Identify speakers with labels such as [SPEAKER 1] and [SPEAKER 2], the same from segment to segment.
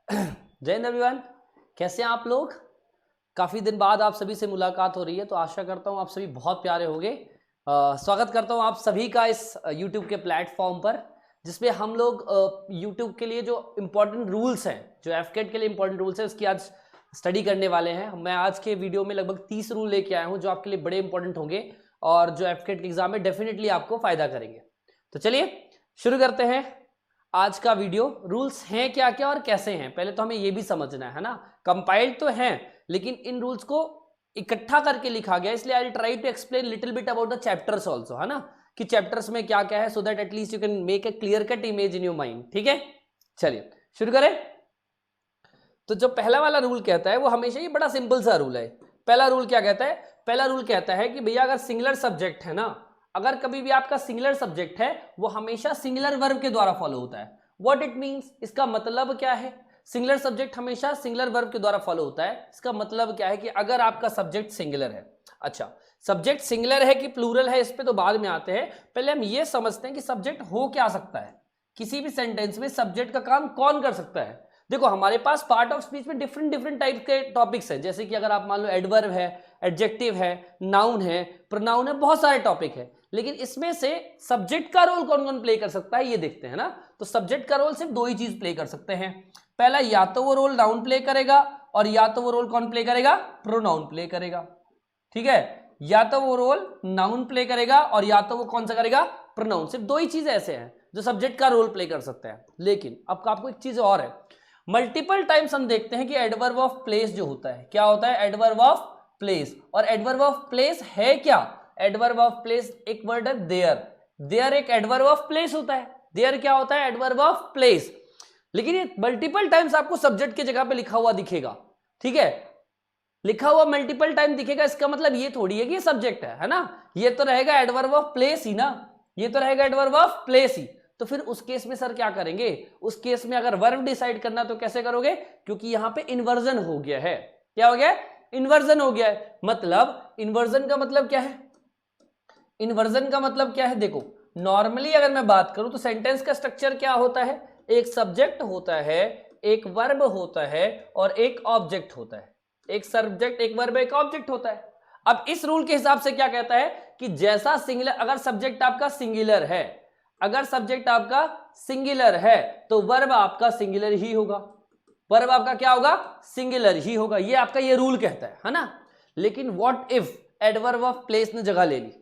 [SPEAKER 1] जय हिंद एवरीवन, कैसे हैं आप लोग। काफ़ी दिन बाद आप सभी से मुलाकात हो रही है, तो आशा करता हूँ आप सभी बहुत प्यारे होंगे। स्वागत करता हूँ आप सभी का इस YouTube के प्लेटफॉर्म पर, जिसमें हम लोग YouTube के लिए जो इम्पोर्टेंट रूल्स हैं, जो एफकेट के लिए इम्पोर्टेंट रूल्स हैं, उसकी आज स्टडी करने वाले हैं। मैं आज के वीडियो में लगभग 30 रूल लेके आया हूँ, जो आपके लिए बड़े इंपॉर्टेंट होंगे और जो एफकेट के एग्जाम में डेफिनेटली आपको फायदा करेंगे। तो चलिए शुरू करते हैं आज का वीडियो। रूल्स हैं क्या क्या और कैसे हैं, पहले तो हमें ये भी समझना है ना। कंपाइल्ड तो हैं, लेकिन इन रूल्स को इकट्ठा करके लिखा गया, इसलिए I try to explain little bit about the chapters also, है ना, कि चैप्टर्स में क्या क्या है, so that at least you can make a clear cut image in your mind. ठीक है, चलिए शुरू करें। तो जो पहला वाला रूल कहता है वो हमेशा ही बड़ा सिंपल सा रूल है। पहला रूल क्या कहता है? पहला रूल कहता है कि भैया अगर सिंगुलर सब्जेक्ट है ना, अगर कभी भी आपका सिंगुलर सब्जेक्ट है, वो हमेशा सिंगुलर वर्ब के द्वारा फॉलो होता है। व्हाट इट मींस, इसका मतलब क्या है? सिंगुलर सब्जेक्ट हमेशा सिंगुलर वर्ब के द्वारा फॉलो होता है। इसका मतलब क्या है कि अगर आपका सब्जेक्ट सिंगुलर है, अच्छा सब्जेक्ट सिंगुलर है कि प्लूरल है, इस पे तो बाद में आते हैं। पहले हम ये समझते हैं कि सब्जेक्ट हो क्या सकता है। किसी भी सेंटेंस में सब्जेक्ट का काम कौन कर सकता है? देखो, हमारे पास पार्ट ऑफ स्पीच में डिफरेंट डिफरेंट टाइप के टॉपिक्स हैं, जैसे कि अगर आप मान लो एडवर्ब है, एडजेक्टिव है, नाउन है, प्रोनाउन है, बहुत सारे टॉपिक है। लेकिन इसमें से सब्जेक्ट का रोल कौन कौन प्ले कर सकता है ये देखते हैं ना। तो सब्जेक्ट का रोल सिर्फ दो ही चीज प्ले कर सकते हैं। पहला, या तो वो रोल नाउन प्ले करेगा, और या तो वो रोल कौन प्ले करेगा? प्रोनाउन प्ले करेगा। ठीक है, या तो वो रोल नाउन प्ले करेगा और या तो वो कौन सा करेगा? प्रोनाउन। सिर्फ दो ही चीज ऐसे हैं जो सब्जेक्ट का रोल प्ले कर सकते हैं। लेकिन अब आपको एक चीज और है, मल्टीपल टाइम्स हम देखते हैं कि एडवर्ब ऑफ प्लेस जो होता है, क्या होता है? Adverb of place. और एडवर्ब ऑफ प्लेस है क्या? एडवर्ब ऑफ प्लेस एक वर्ड है देयर। देयर एक एडवर्ब ऑफ प्लेस होता है। देयर क्या होता है? Adverb of place. लेकिन ये मल्टीपल टाइम्स आपको सब्जेक्ट की जगह पे लिखा हुआ दिखेगा। ठीक है, लिखा हुआ मल्टीपल टाइम दिखेगा, इसका मतलब ये थोड़ी है कि ये सब्जेक्ट है ना। ये तो रहेगा एडवर्ब ऑफ प्लेस ही ना, ये तो रहेगा एडवर्ब ऑफ प्लेस ही। तो फिर उस केस में सर क्या करेंगे? उस केस में अगर वर्ब डिसाइड करना तो कैसे करोगे? क्योंकि यहां पे इन्वर्जन हो गया है। क्या हो गया? इन्वर्जन हो गया है। मतलब इन्वर्जन का मतलब क्या है? इन्वर्जन का मतलब क्या है? देखो, नॉर्मली अगर मैं बात करूं तो सेंटेंस का स्ट्रक्चर क्या होता है? एक सब्जेक्ट होता है, एक वर्ब होता है और एक ऑब्जेक्ट होता है। एक सब्जेक्ट, एक वर्ब, एक ऑब्जेक्ट होता है। अब इस रूल के हिसाब से क्या कहता है कि जैसा सिंगुलर, अगर सब्जेक्ट आपका सिंगुलर है, अगर सब्जेक्ट आपका सिंगुलर है तो वर्ब आपका सिंगुलर ही होगा। वर्ब आपका क्या होगा? सिंगुलर ही होगा। ये आपका ये रूल कहता है ना। लेकिन what if adverb of place ने जगह ले ली?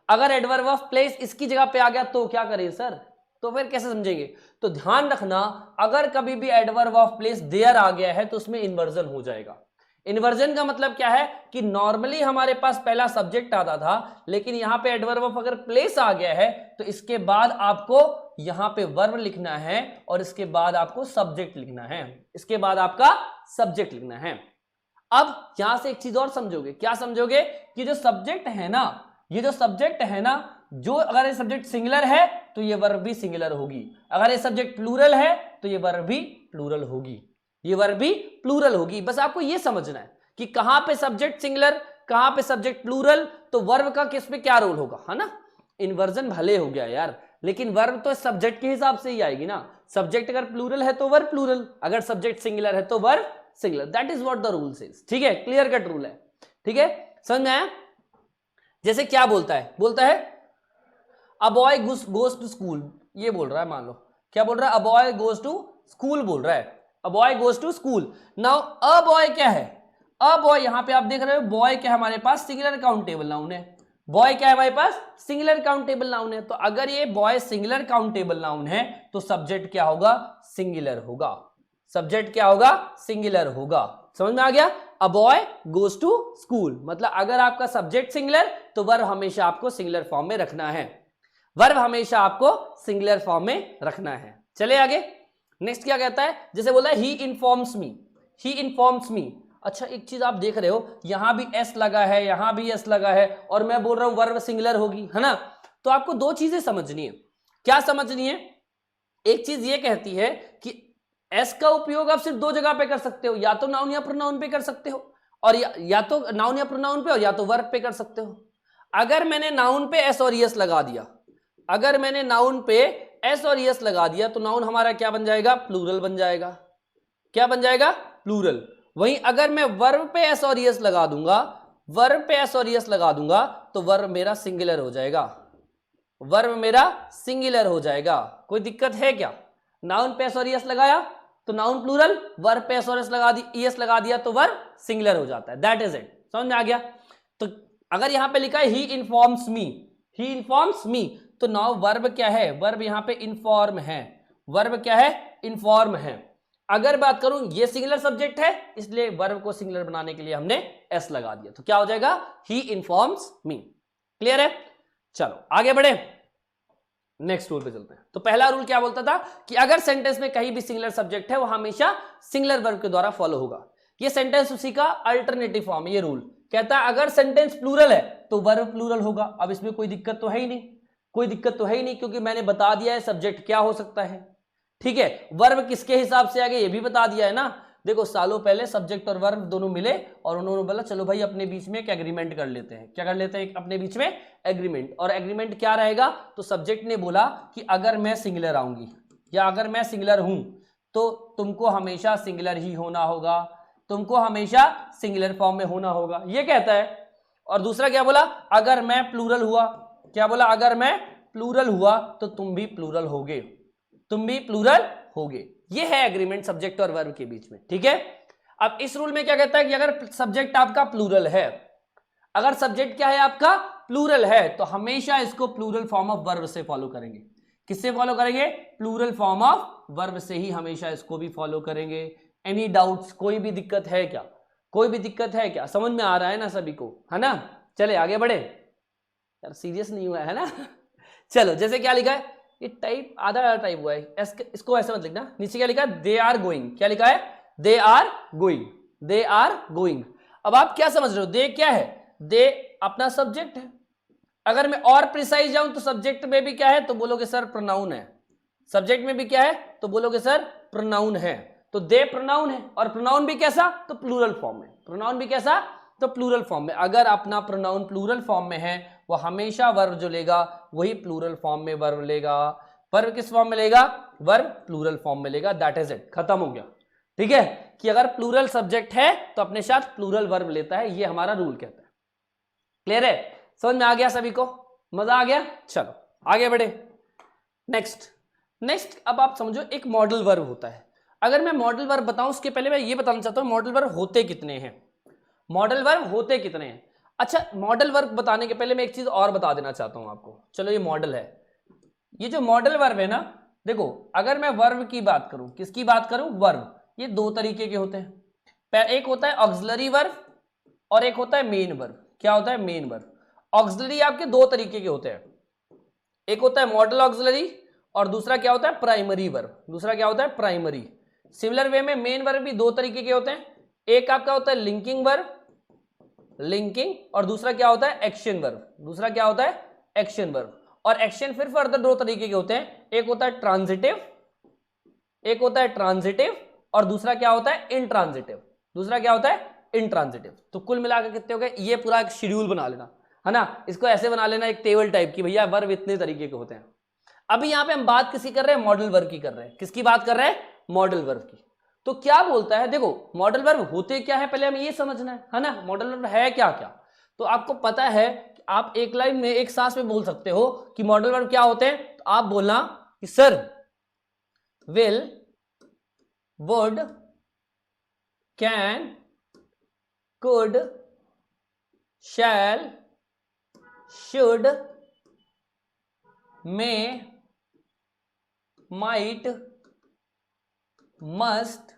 [SPEAKER 1] अगर एडवर्ब ऑफ प्लेस इसकी जगह पे आ गया तो क्या करें सर? तो फिर कैसे समझेंगे? तो ध्यान रखना, अगर कभी भी एडवर्ब ऑफ प्लेस देयर आ गया है तो उसमें इन्वर्जन हो जाएगा। इन्वर्जन का मतलब क्या है कि नॉर्मली हमारे पास पहला सब्जेक्ट आता था, लेकिन यहां पे एडवर्ब ऑफ अगर प्लेस आ गया है तो इसके बाद आपको यहां पे वर्ब लिखना है और इसके बाद आपको सब्जेक्ट लिखना है। इसके बाद आपका सब्जेक्ट लिखना है। अब यहां से एक चीज और समझोगे। क्या समझोगे? कि जो सब्जेक्ट है ना, ये जो सब्जेक्ट है ना, जो अगर ये सब्जेक्ट सिंगुलर है तो ये वर्ब भी सिंगुलर होगी, अगर ये सब्जेक्ट प्लूरल है तो ये वर्ब भी प्लूरल होगी, ये वर्ब भी प्लूरल होगी। बस आपको ये समझना है कि कहां पे सब्जेक्ट सिंगुलर, कहां पे सब्जेक्ट प्लूरल, तो वर्ब का किस पे क्या रोल होगा, है ना। इन्वर्जन भले हो गया यार, लेकिन वर्ब तो सब्जेक्ट के हिसाब से ही आएगी ना। सब्जेक्ट अगर प्लूरल है तो वर्ब प्लूरल, अगर सब्जेक्ट सिंगुलर है तो verb singular. That is what the rule says. ठीक है, क्लियर कट रूल है। ठीक है, समझ में आया? जैसे क्या बोलता है? बोलता है a boy goes to school, ये बोल रहा है, मान लो क्या बोल रहा है? A boy goes to school बोल रहा है। A boy goes to school. Now a boy क्या है? अ बॉय, यहां पे आप देख रहे हो बॉय क्या है हमारे पास? सिंगुलर काउंटेबल नाउन है। बॉय क्या है हमारे पास? सिंगुलर काउंटेबल नाउन है। तो अगर ये बॉय सिंगुलर काउंटेबल नाउन है तो सब्जेक्ट क्या होगा? सिंगुलर होगा। सब्जेक्ट क्या होगा? सिंगुलर होगा। समझ में आ गया? A boy goes to school, मतलब अगर आपका सब्जेक्ट सिंगुलर तो वर्ब हमेशा आपको सिंगुलर फॉर्म में रखना है। वर्ब हमेशा आपको सिंगुलर फॉर्म में रखना है। चले आगे। नेक्स्ट क्या कहता है? जैसे बोला he informs me, he informs मी। अच्छा, एक चीज आप देख रहे हो, यहां भी एस लगा है, यहां भी एस लगा है, और मैं बोल रहा हूं वर्ब सिंगुलर होगी, है ना। तो आपको दो चीजें समझनी है। क्या समझनी है? एक चीज ये कहती है कि एस का उपयोग आप सिर्फ दो जगह पे कर सकते हो, या तो नाउन या प्रोनाउन पे कर सकते हो, और या तो नाउन या प्रोनाउन पे, और या तो वर्ब पे कर सकते हो। अगर मैंने नाउन पे एस और यस लगा दिया, अगर मैंने नाउन पे एस और यस लगा दिया तो नाउन हमारा क्या बन जाएगा? प्लूरल बन जाएगा। क्या बन जाएगा? प्लूरल। वहीं अगर मैं वर्ब पे एस और ईएस लगा दूंगा, वर्ब पे एस और ईएस लगा दूंगा तो वर्ब मेरा सिंगुलर हो जाएगा, वर्ब मेरा सिंगुलर हो जाएगा। कोई दिक्कत है क्या? नाउन पे एस और ईएस लगाया तो नाउन प्लूरल, वर्ब पे एस और ईएस लगा दिया तो वर्ब सिंगुलर हो जाता है। That is it. समझ में आ गया? तो अगर यहां पे लिखा है he informs me, he informs मी, तो नाउ वर्ब क्या है? वर्ब यहां पे इन्फॉर्म है। वर्ब क्या है? इन्फॉर्म है। अगर बात करूं ये सिंगुलर सब्जेक्ट है, इसलिए वर्ब को सिंगुलर बनाने के लिए हमने एस लगा दिया, तो क्या हो जाएगा? He informs me. क्लियर है? चलो आगे बढ़े, नेक्स्ट रूल पे चलते हैं। तो पहला रूल क्या बोलता था कि अगर सेंटेंस में कहीं भी सिंगुलर सब्जेक्ट है वो हमेशा सिंगुलर वर्ब के द्वारा फॉलो होगा। ये सेंटेंस उसी का अल्टरनेटिव फॉर्म है। ये रूल कहता है अगर सेंटेंस प्लूरल है तो वर्ब प्लूरल होगा। अब इसमें कोई दिक्कत तो है ही नहीं, कोई दिक्कत तो है ही नहीं, क्योंकि मैंने बता दिया है सब्जेक्ट क्या हो सकता है। ठीक है, वर्ब किसके हिसाब से आगे ये भी बता दिया है ना। देखो सालों पहले सब्जेक्ट और वर्ब दोनों मिले और उन्होंने बोला चलो भाई अपने बीच में एक एग्रीमेंट कर लेते हैं। क्या कर लेते हैं? अपने बीच में एग्रीमेंट। और एग्रीमेंट क्या रहेगा? तो सब्जेक्ट ने बोला कि अगर मैं सिंगुलर आऊंगी या अगर मैं सिंगुलर हूं तो तुमको हमेशा सिंगुलर ही होना होगा, तुमको हमेशा सिंगुलर फॉर्म में होना होगा, ये कहता है। और दूसरा क्या बोला? अगर मैं प्लूरल हुआ, क्या बोला? अगर मैं प्लूरल हुआ तो तुम भी प्लूरल होगे, तुम भी प्लूरल होगे। ये है एग्रीमेंट सब्जेक्ट और वर्ब के बीच में। ठीक है, अब इस रूल में क्या कहता है कि अगर सब्जेक्ट आपका प्लूरल है, अगर सब्जेक्ट क्या है आपका? प्लूरल है, तो हमेशा इसको प्लूरल फॉर्म ऑफ वर्ब से फॉलो करेंगे। किससे फॉलो करेंगे? प्लूरल फॉर्म ऑफ वर्ब से ही हमेशा इसको भी फॉलो करेंगे। Any doubts? कोई भी दिक्कत है क्या? कोई भी दिक्कत है क्या? समझ में आ रहा है ना सभी को? है ना? चले आगे बढ़े यार, सीरियस नहीं हुआ है ना? चलो, जैसे क्या लिखा है, ये टाइप आधा टाइप हुआ है, इसको ऐसे मत लिखना। नीचे क्या लिखा है? They are going. क्या लिखा है? They are going, they are going. अब आप क्या समझ रहे हो? दे क्या है? दे अपना सब्जेक्ट है। अगर मैं और प्रिसाइज जाऊं तो सब्जेक्ट में भी क्या है? तो बोलोगे सर प्रोनाउन है। सब्जेक्ट में भी क्या है? तो बोलोगे सर प्रोनाउन है। तो दे प्रोनाउन है, और प्रोनाउन भी कैसा? तो प्लूरल फॉर्म में। प्रोनाउन भी कैसा? तो प्लूरल फॉर्म में। अगर अपना प्रोनाउन प्लूरल फॉर्म में है वो हमेशा वर्ब जो लेगा वही प्लूरल फॉर्म में वर्ब लेगा। वर्ब किस फॉर्म में लेगा? वर्ब प्लूरल फॉर्म में लेगा। दैट इज इट, खत्म हो गया। ठीक है, कि अगर प्लूरल सब्जेक्ट है तो अपने साथ प्लूरल वर्ब लेता है, ये हमारा रूल कहता है। क्लियर है? समझ में आ गया सभी को? मजा आ गया? चलो आगे बढ़े। नेक्स्ट अब आप समझो एक मॉडल वर्ब होता है। अगर मैं मॉडल वर्ब बताऊं उसके पहले मैं ये बताना चाहता हूं मॉडल वर्ब होते कितने हैं। मॉडल वर्ब होते कितने हैं? अच्छा, मॉडल वर्ब बताने के पहले मैं एक चीज और बता देना चाहता हूं आपको। चलो, ये मॉडल है, ये जो मॉडल वर्ब है ना, देखो अगर मैं वर्ब की बात करूं, किसकी बात करूं? वर्ब। ये दो तरीके के होते हैं। एक होता है ऑक्सिलरी वर्ब और एक होता है मेन वर्ब। क्या होता है? Main verb. ऑक्सिलरी आपके दो तरीके के होते हैं, एक होता है मॉडल ऑक्सिलरी और दूसरा क्या होता है? Primary verb. दूसरा क्या होता है? प्राइमरी। सिमिलर वे में मेन वर्ब भी दो तरीके के होते हैं, एक आपका होता है लिंकिंग वर्ब, लिंकिंग, और दूसरा क्या होता है? Action verb. दूसरा क्या होता है? Action verb. और एक्शन फिर फर्दर दो तरीके के होते हैं, एक होता है ट्रांजिटिव, एक होता है ट्रांजिटिव, और दूसरा क्या होता है? इंट्रांजिटिव। दूसरा क्या होता है? इंट्रांजिटिव। तो कुल मिलाकर कितने हो गए? ये पूरा एक शेड्यूल बना लेना, है ना? इसको ऐसे बना लेना एक टेबल टाइप की, भैया वर्ब इतने तरीके के होते हैं। अभी यहां पे हम बात किसी कर रहे हैं? मॉडल वर्ब की कर रहे हैं। किसकी बात कर रहे हैं? मॉडल वर्ब की। तो क्या बोलता है? देखो मॉडल वर्ब होते क्या है पहले हमें ये समझना है ना? मॉडल वर्ब है क्या क्या? तो आपको पता है कि आप एक लाइन में एक सांस में बोल सकते हो कि मॉडल वर्ब क्या होते हैं। तो आप बोलना कि sir will, would, can, could, shall, should, may, might, must.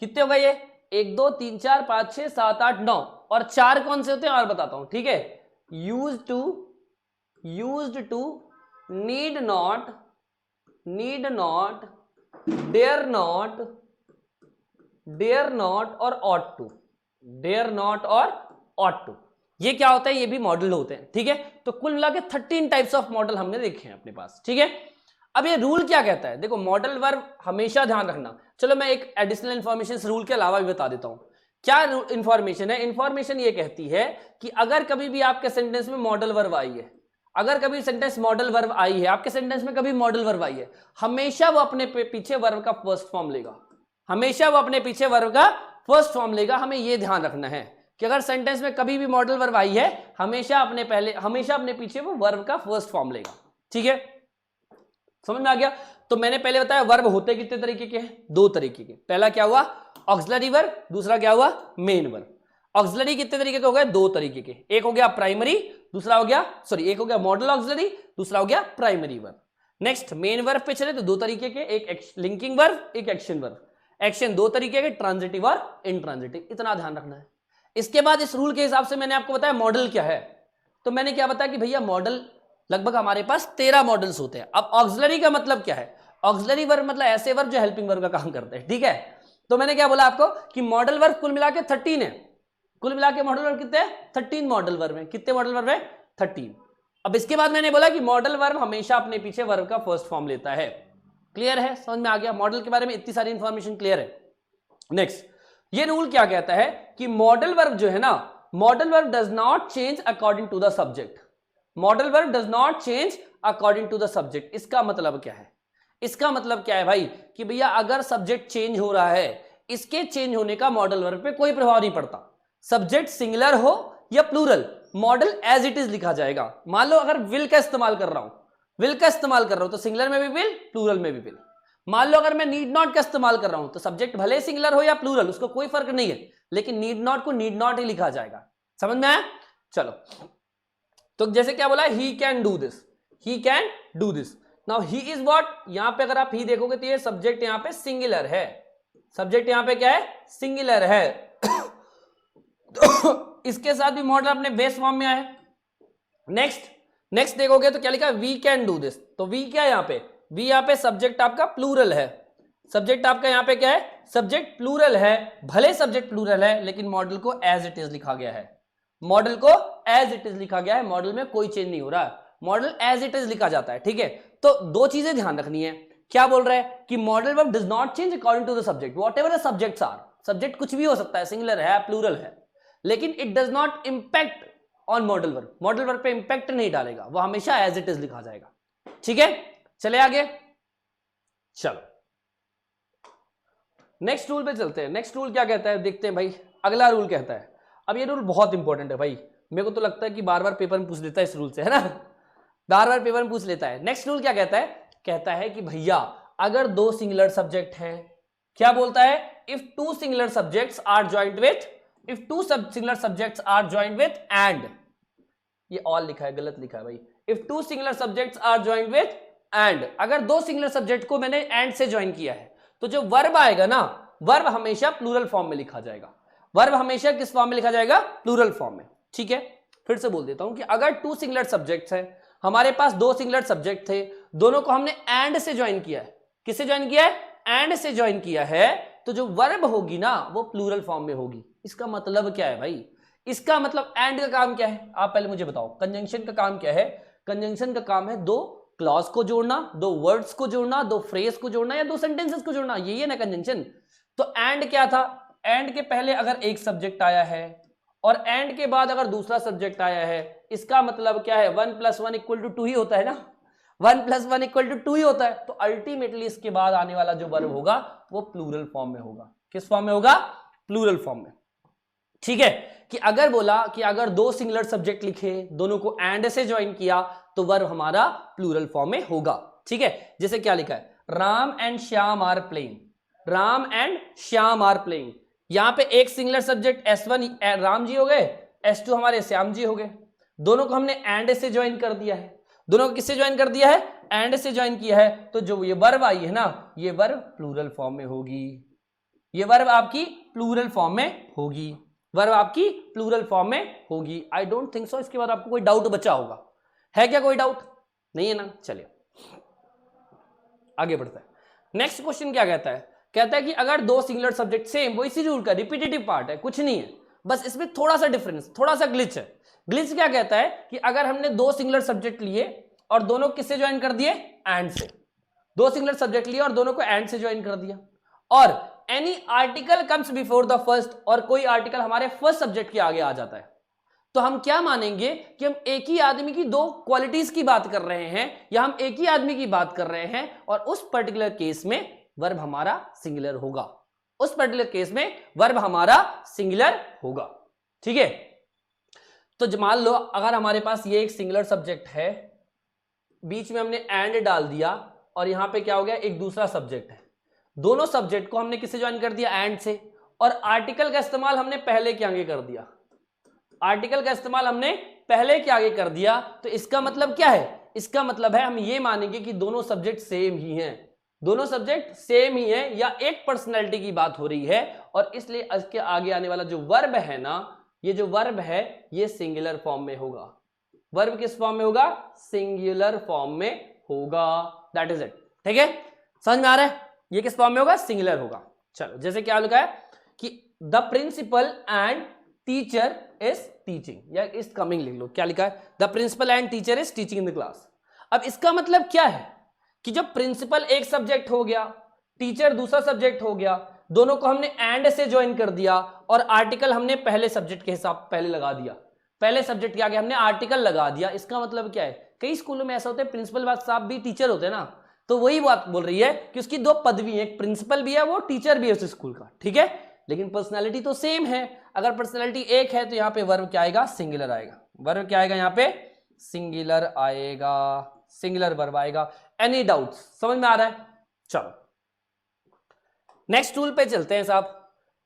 [SPEAKER 1] कितने हो गए ये? 1 2 3 4 5 6 7 8 9, और 4 कौन से होते हैं और बताता हूं। ठीक है, used to, used to, need not, need not, dare not, dare not और ऑट टू, डेयर नॉट और ऑट टू। ये क्या होता है? ये भी मॉडल होते हैं। ठीक है, तो कुल मिला के 13 टाइप्स ऑफ मॉडल हमने देखे हैं अपने पास। ठीक है, अब ये रूल क्या कहता है? देखो मॉडल वर्ब हमेशा ध्यान रखना। चलो मैं एक एडिशनल इंफॉर्मेशन इस रूल के अलावा भी बता देता हूं। क्या इंफॉर्मेशन है? इंफॉर्मेशन ये कहती है कि अगर कभी भी आपके सेंटेंस में मॉडल वर्ब आई है, अगर कभी सेंटेंस मॉडल वर्ब आई है, आपके सेंटेंस में कभी मॉडल वर्ब आई है, हमेशा वो अपने पीछे वर्ब का फर्स्ट फॉर्म लेगा। हमेशा वो अपने पीछे वर्ब का फर्स्ट फॉर्म लेगा। हमें ये ध्यान रखना है कि अगर सेंटेंस में कभी भी मॉडल वर्ब आई है, हमेशा अपने पीछे वो वर्ब का फर्स्ट फॉर्म लेगा। ठीक है, समझ में आ गया? तो मैंने पहले बताया वर्ब होते कितने तरीके के हैं? 2 तरीके के। पहला क्या हुआ? ऑक्सिलरी वर्ब, दूसरा क्या हुआ? Main verb. ऑक्सिलरी कितने तरीके के हो गए? 2 तरीके के। एक हो गया प्राइमरी, दूसरा हो गया एक हो गया मॉडल ऑक्सिलरी, दूसरा हो गया primary verb. Next main verb पे चले तो 2 तरीके के, एक लिंकिंग वर्ब, एक एक्शन वर्ब। एक्शन 2 तरीके के, ट्रांजिटिव और इंट्रांजिटिव। इतना ध्यान रखना है। इसके बाद इस रूल के हिसाब से मैंने आपको बताया मॉडल क्या है। तो मैंने क्या बताया कि भैया मॉडल लगभग हमारे पास 13 मॉडल्स होते हैं। अब ऑक्सिलरी का मतलब क्या है? ऑक्सिलरी वर्ब मतलब ऐसे वर्ब जो हेल्पिंग वर्ब का काम करते हैं। ठीक है, तो मैंने क्या बोला आपको कि मॉडल वर्ब कुल मिला के 13 है। कुल मिला के मॉडल वर्ब कितने हैं? 13 मॉडल वर्ब है। कितने मॉडल वर्ब है? 13। अब इसके बाद मैंने बोला कि मॉडल वर्ब हमेशा अपने पीछे वर्ब का फर्स्ट फॉर्म लेता है। क्लियर है? समझ में आ गया? मॉडल के बारे में इतनी सारी इंफॉर्मेशन क्लियर है। नेक्स्ट, ये रूल क्या कहता है कि मॉडल वर्ब जो है ना, modal verb does not change according to the subject. Modal verb does not change according to the subject. इसका मतलब क्या है? इसका मतलब क्या है भाई कि भैया अगर सब्जेक्ट चेंज हो रहा है, इसके चेंज होने का मॉडल वर्ब पे कोई प्रभाव नहीं पड़ता। सब्जेक्ट सिंगुलर हो या plural, modal as it is लिखा जाएगा। मान लो अगर विल का इस्तेमाल कर रहा हूं, तो सिंगुलर में भी विल, प्लूरल में भी विल। मान लो अगर मैं नीड नॉट का इस्तेमाल कर रहा हूं, तो सब्जेक्ट भले सिंगुलर हो या प्लूरल, उसको कोई फर्क नहीं है, लेकिन नीड नॉट को नीड नॉट ही लिखा जाएगा। समझ में आया? चलो, तो जैसे क्या बोला, he can do this, he can do this. Now he is what, यहां पे अगर आप ही देखोगे तो ये सब्जेक्ट यहां पे सिंगुलर है। सब्जेक्ट यहां पे क्या है? सिंगुलर है। तो इसके साथ भी मॉडल अपने बेस फॉर्म में आया है। नेक्स्ट देखोगे तो क्या लिखा है? We can do this. तो वी क्या है यहां पे? वी यहां पे सब्जेक्ट आपका प्लूरल है। सब्जेक्ट आपका यहां पे क्या है? सब्जेक्ट प्लूरल है। भले सब्जेक्ट प्लूरल है, लेकिन मॉडल को एज इट इज लिखा गया है। मॉडल को एज इट इज लिखा गया है। मॉडल में कोई चेंज नहीं हो रहा है, मॉडल एज इट इज लिखा जाता है। ठीक है, तो 2 चीजें ध्यान रखनी है। क्या बोल रहा है कि modal verb does not change according to the subject, whatever the subjects are. Subject कुछ भी हो सकता है, सिंगुलर है, प्लूरल है, लेकिन it does not impact on modal verb. Modal verb पे इंपैक्ट नहीं डालेगा, वो हमेशा एज इट इज लिखा जाएगा। ठीक है, चले आगे। चलो नेक्स्ट रूल पे चलते हैं। नेक्स्ट रूल क्या कहता है देखते हैं भाई। अगला रूल कहता है, अब ये रूल बहुत इंपॉर्टेंट है भाई, मेरे को तो लगता है कि बार बार पेपर में पूछ लेता है इस रूल से, है ना, बार बार पेपर में पूछ लेता है। नेक्स्ट रूल क्या कहता है? कहता है कि भैया अगर 2 सिंगुलर सब्जेक्ट हैं, क्या बोलता है? If 2 singular subjects are joint with, if 2 singular subjects are joint with and, ये ऑल लिखा है, गलत लिखा है भाई। If 2 singular subjects are joint with and, अगर 2 सिंगुलर सब्जेक्ट को मैंने एंड से ज्वाइन किया है, तो जो वर्ब आएगा ना, वर्ब हमेशा प्लूरल फॉर्म में लिखा जाएगा। वर्ब हमेशा किस फॉर्म में लिखा जाएगा? प्लूरल फॉर्म में। ठीक है, फिर से बोल देता हूं कि अगर 2 सिंगुलर सब्जेक्ट्स हैं, हमारे पास 2 सिंगुलर सब्जेक्ट थे, दोनों को हमने एंड से ज्वाइन किया है। किससे ज्वाइन किया है? एंड से ज्वाइन किया है, तो जो वर्ब होगी ना वो प्लूरल फॉर्म में होगी। इसका मतलब क्या है भाई? इसका मतलब एंड का काम क्या है? आप पहले मुझे बताओ, कंजंक्शन का काम क्या है? कंजंक्शन का काम है 2 क्लॉज को जोड़ना, 2 वर्ड्स को जोड़ना, 2 फ्रेज को जोड़ना या 2 सेंटेंसेस को जोड़ना, यही है ना कंजंक्शन। तो एंड क्या था? एंड के पहले अगर एक सब्जेक्ट आया है और एंड के बाद अगर दूसरा सब्जेक्ट आया है, इसका मतलब क्या है? 1 + 1 = 2 ही होता है ना, 1 + 1 = 2 ही होता है। तो अल्टीमेटली इसके बाद आने वाला जो वर्ब होगा वो प्लूरल फॉर्म में होगा। किस फॉर्म में होगा? प्लूरल फॉर्म में। ठीक है, कि अगर बोला कि अगर 2 सिंगुलर सब्जेक्ट लिखे, दोनों को एंड से ज्वाइन किया, तो वर्ब हमारा प्लूरल फॉर्म में होगा। ठीक है, जैसे क्या लिखा है? Ram and Shyam are playing, Ram and Shyam are playing. यहां पे एक singular subject S1 Ram ji हो गए, S2 हमारे श्याम जी हो गए। दोनों को हमने एंड से ज्वाइन कर दिया है। दोनों को किससे ज्वाइन कर दिया है? एंड से ज्वाइन किया है। तो जो ये वर्ब आई है ना, ये वर्ब प्लूरल फॉर्म में होगी। ये वर्ब आपकी प्लूरल फॉर्म में होगी। वर्ब आपकी प्लूरल फॉर्म में होगी। आई डोंट थिंक सो इसके बाद आपको कोई डाउट बचा होगा। है क्या कोई डाउट? नहीं है ना? चलिए आगे बढ़ता है। नेक्स्ट क्वेश्चन क्या कहता है? कहता है कि अगर 2 सिंगुलर सब्जेक्ट, सेम वो इसी रूल का रिपीटेटिव पार्ट है, कुछ नहीं है, बस इसमें थोड़ा सा डिफरेंस, थोड़ा सा ग्लिच है। ग्लिच क्या कहता है कि अगर हमने 2 सिंगुलर सब्जेक्ट लिए और दोनों किससे ज्वाइन कर दिए? एंड से। 2 सिंगुलर सब्जेक्ट लिए और दोनों को एंड से ज्वाइन कर दिया, और any article comes before the first, और कोई आर्टिकल हमारे फर्स्ट सब्जेक्ट के आगे आ जाता है, तो हम क्या मानेंगे कि हम एक ही आदमी की 2 क्वालिटीज की बात कर रहे हैं, या हम एक ही आदमी की बात कर रहे हैं, और उस पर्टिकुलर केस में वर्ब हमारा सिंगुलर होगा। उस पर्टिकुलर केस में वर्ब हमारा सिंगुलर होगा। ठीक है, तो मान लो अगर हमारे पास ये एक सिंगुलर सब्जेक्ट है, बीच में हमने एंड डाल दिया और यहां पे क्या हो गया, एक दूसरा सब्जेक्ट है, दोनों सब्जेक्ट को हमने किससे ज्वाइन कर दिया, एंड से, और आर्टिकल का इस्तेमाल हमने पहले के आगे कर दिया, आर्टिकल का इस्तेमाल हमने पहले के आगे कर दिया। तो इसका मतलब क्या है, इसका मतलब है हम ये मानेंगे कि दोनों सब्जेक्ट सेम ही हैं, दोनों सब्जेक्ट सेम ही है, या एक पर्सनैलिटी की बात हो रही है, और इसलिए इसके आगे आने वाला जो वर्ब है ना, ये जो वर्ब है ये सिंगुलर फॉर्म में होगा। वर्ब किस फॉर्म में होगा, सिंगुलर फॉर्म में होगा। That is it. ठीक है, समझ में आ रहा है, ये किस फॉर्म में होगा, सिंगुलर होगा। चलो, जैसे क्या लिखा है कि the principal and teacher is teaching, या इज कमिंग लिख लो, क्या लिखा है, the principal and teacher is teaching in the class. अब इसका मतलब क्या है कि जब प्रिंसिपल एक सब्जेक्ट हो गया, टीचर दूसरा सब्जेक्ट हो गया, दोनों को हमने एंड से ज्वाइन कर दिया, और आर्टिकल हमने पहले सब्जेक्ट के हिसाब पहले लगा दिया, पहले सब्जेक्ट के आगे हमने आर्टिकल लगा दिया। इसका मतलब क्या है, कई स्कूलों में ऐसा होता है प्रिंसिपल साहब भी टीचर होते हैं ना, तो वही बात बोल रही है कि उसकी दो पदवी है, एक प्रिंसिपल भी है, वो टीचर भी है उस स्कूल का। ठीक है, लेकिन पर्सनालिटी तो सेम है। अगर पर्सनालिटी एक है तो यहाँ पे वर्ब क्या आएगा, सिंगुलर आएगा। वर्ब क्या आएगा, यहाँ पे सिंगुलर आएगा, सिंगुलर वर्ब आएगा। एनी डाउट्स, समझ में आ रहा है। चलो नेक्स्ट रूल पे चलते हैं साहब,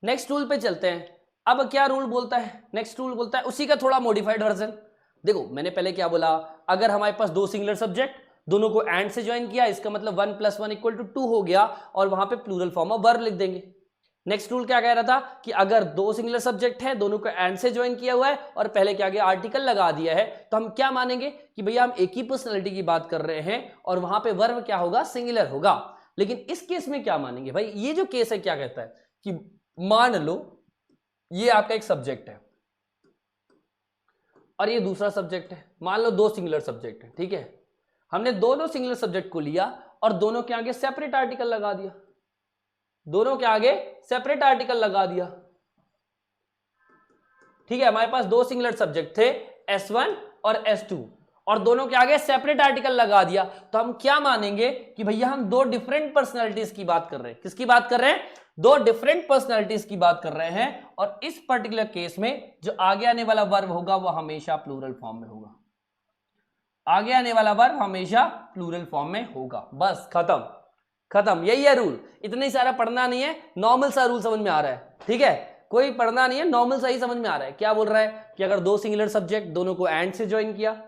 [SPEAKER 1] नेक्स्ट रूल पे चलते हैं। अब क्या रूल बोलता है, नेक्स्ट रूल बोलता है उसी का थोड़ा मॉडिफाइड वर्जन। देखो मैंने पहले क्या बोला, अगर हमारे पास दो सिंगुलर सब्जेक्ट, दोनों को एंड से ज्वाइन किया, इसका मतलब 1 + 1 = 2 हो गया, और वहां पे प्लूरल फॉर्म ऑफ वर्ब लिख देंगे। नेक्स्ट रूल क्या कह रहा था कि अगर दो सिंगुलर सब्जेक्ट है, दोनों को एंड से ज्वाइन किया हुआ है और पहले के आगे आर्टिकल लगा दिया है, तो हम क्या मानेंगे कि भैया हम एक ही पर्सनैलिटी की बात कर रहे हैं, और वहां पे वर्ब क्या होगा, सिंगुलर होगा। लेकिन इस केस में क्या मानेंगे भाई, ये जो केस है क्या कहता है कि मान लो ये आपका एक सब्जेक्ट है और ये दूसरा सब्जेक्ट है, मान लो दो सिंगुलर सब्जेक्ट है। ठीक है, हमने दोनों सिंगुलर सब्जेक्ट को लिया और दोनों के आगे सेपरेट आर्टिकल लगा दिया, दोनों के आगे सेपरेट आर्टिकल लगा दिया। ठीक है, हमारे पास दो सिंगुलर सब्जेक्ट थे S1 और S2, और दोनों के आगे सेपरेट आर्टिकल लगा दिया, तो हम क्या मानेंगे कि भैया हम दो डिफरेंट पर्सनालिटीज की बात कर रहे हैं। किसकी बात कर रहे हैं, दो डिफरेंट पर्सनालिटीज की बात कर रहे हैं, और इस पर्टिकुलर केस में जो आगे आने वाला वर्ब होगा वो हमेशा प्लूरल फॉर्म में होगा, आगे आने वाला वर्ब हमेशा प्लूरल फॉर्म में होगा। बस खत्म, खत्म, यही है रूल। इतनी सारा पढ़ना नहीं है, नॉर्मल सा रूल समझ में आ रहा है। ठीक है, कोई पढ़ना नहीं है, नॉर्मल सा ही समझ में आ रहा है। क्या बोल रहा है कि अगर दो सिंगुलर सब्जेक्ट, दोनों को एंड से ज्वाइन किया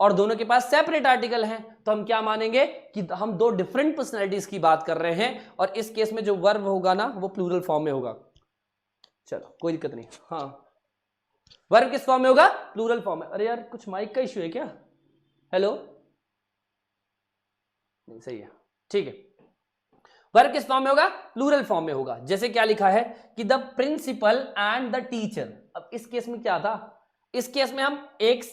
[SPEAKER 1] और दोनों के पास सेपरेट आर्टिकल हैं, तो हम क्या मानेंगे कि हम दो डिफरेंट पर्सनैलिटीज की बात कर रहे हैं, और इस केस में जो वर्ब होगा ना वो प्लूरल फॉर्म में होगा। चलो कोई दिक्कत नहीं। हाँ, वर्ब किस फॉर्म में होगा, प्लूरल फॉर्म में। अरे यार कुछ माइक का इश्यू है क्या, हेलो, नहीं सही है, ठीक है। वर्ब किस फॉर्म में होगा, प्लूरल फॉर्म में होगा। जैसे क्या लिखा है कि the principal and the teacher. अब इस केस में क्या था, इस केस में हम एक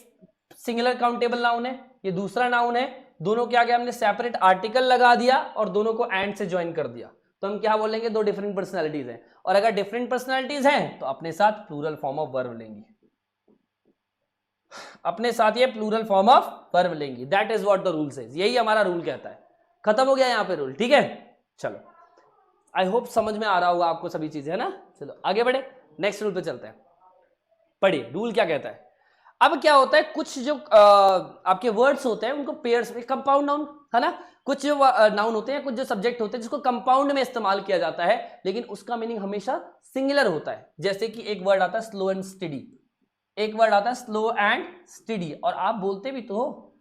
[SPEAKER 1] सिंगुलर काउंटेबल नाउन है, ये दूसरा नाउन है, दोनों के आगे हमने सेपरेट आर्टिकल लगा दिया और दोनों को एंड से ज्वाइन कर दिया, तो हम क्या बोलेंगे, दो डिफरेंट पर्सनालिटीज हैं। और अगर डिफरेंट पर्सनालिटीज हैं तो अपने साथ प्लूरल फॉर्म ऑफ वर्ब लेंगी, अपने साथ ये प्लूरल फॉर्म ऑफ वर्ब लेंगी। That is what the rule says, यही हमारा रूल कहता है। खत्म हो गया यहाँ पे रूल। ठीक है, चलो आई होप समझ में आ रहा होगा आपको सभी चीजें, है ना। चलो आगे बढ़े, नेक्स्ट रूल पे चलते हैं। पढ़िए रूल क्या कहता है। अब क्या होता है, कुछ जो आपके वर्ड्स होते हैं उनको पेयर्स में, कंपाउंड नाउन है ना, कुछ जो नाउन होते हैं, कुछ जो सब्जेक्ट होते हैं जिसको कंपाउंड में इस्तेमाल किया जाता है, लेकिन उसका मीनिंग हमेशा सिंगुलर होता है। जैसे कि एक वर्ड आता है स्लो एंड स्टडी, एक वर्ड आता है स्लो एंड स्टडी, और आप बोलते भी तो हो,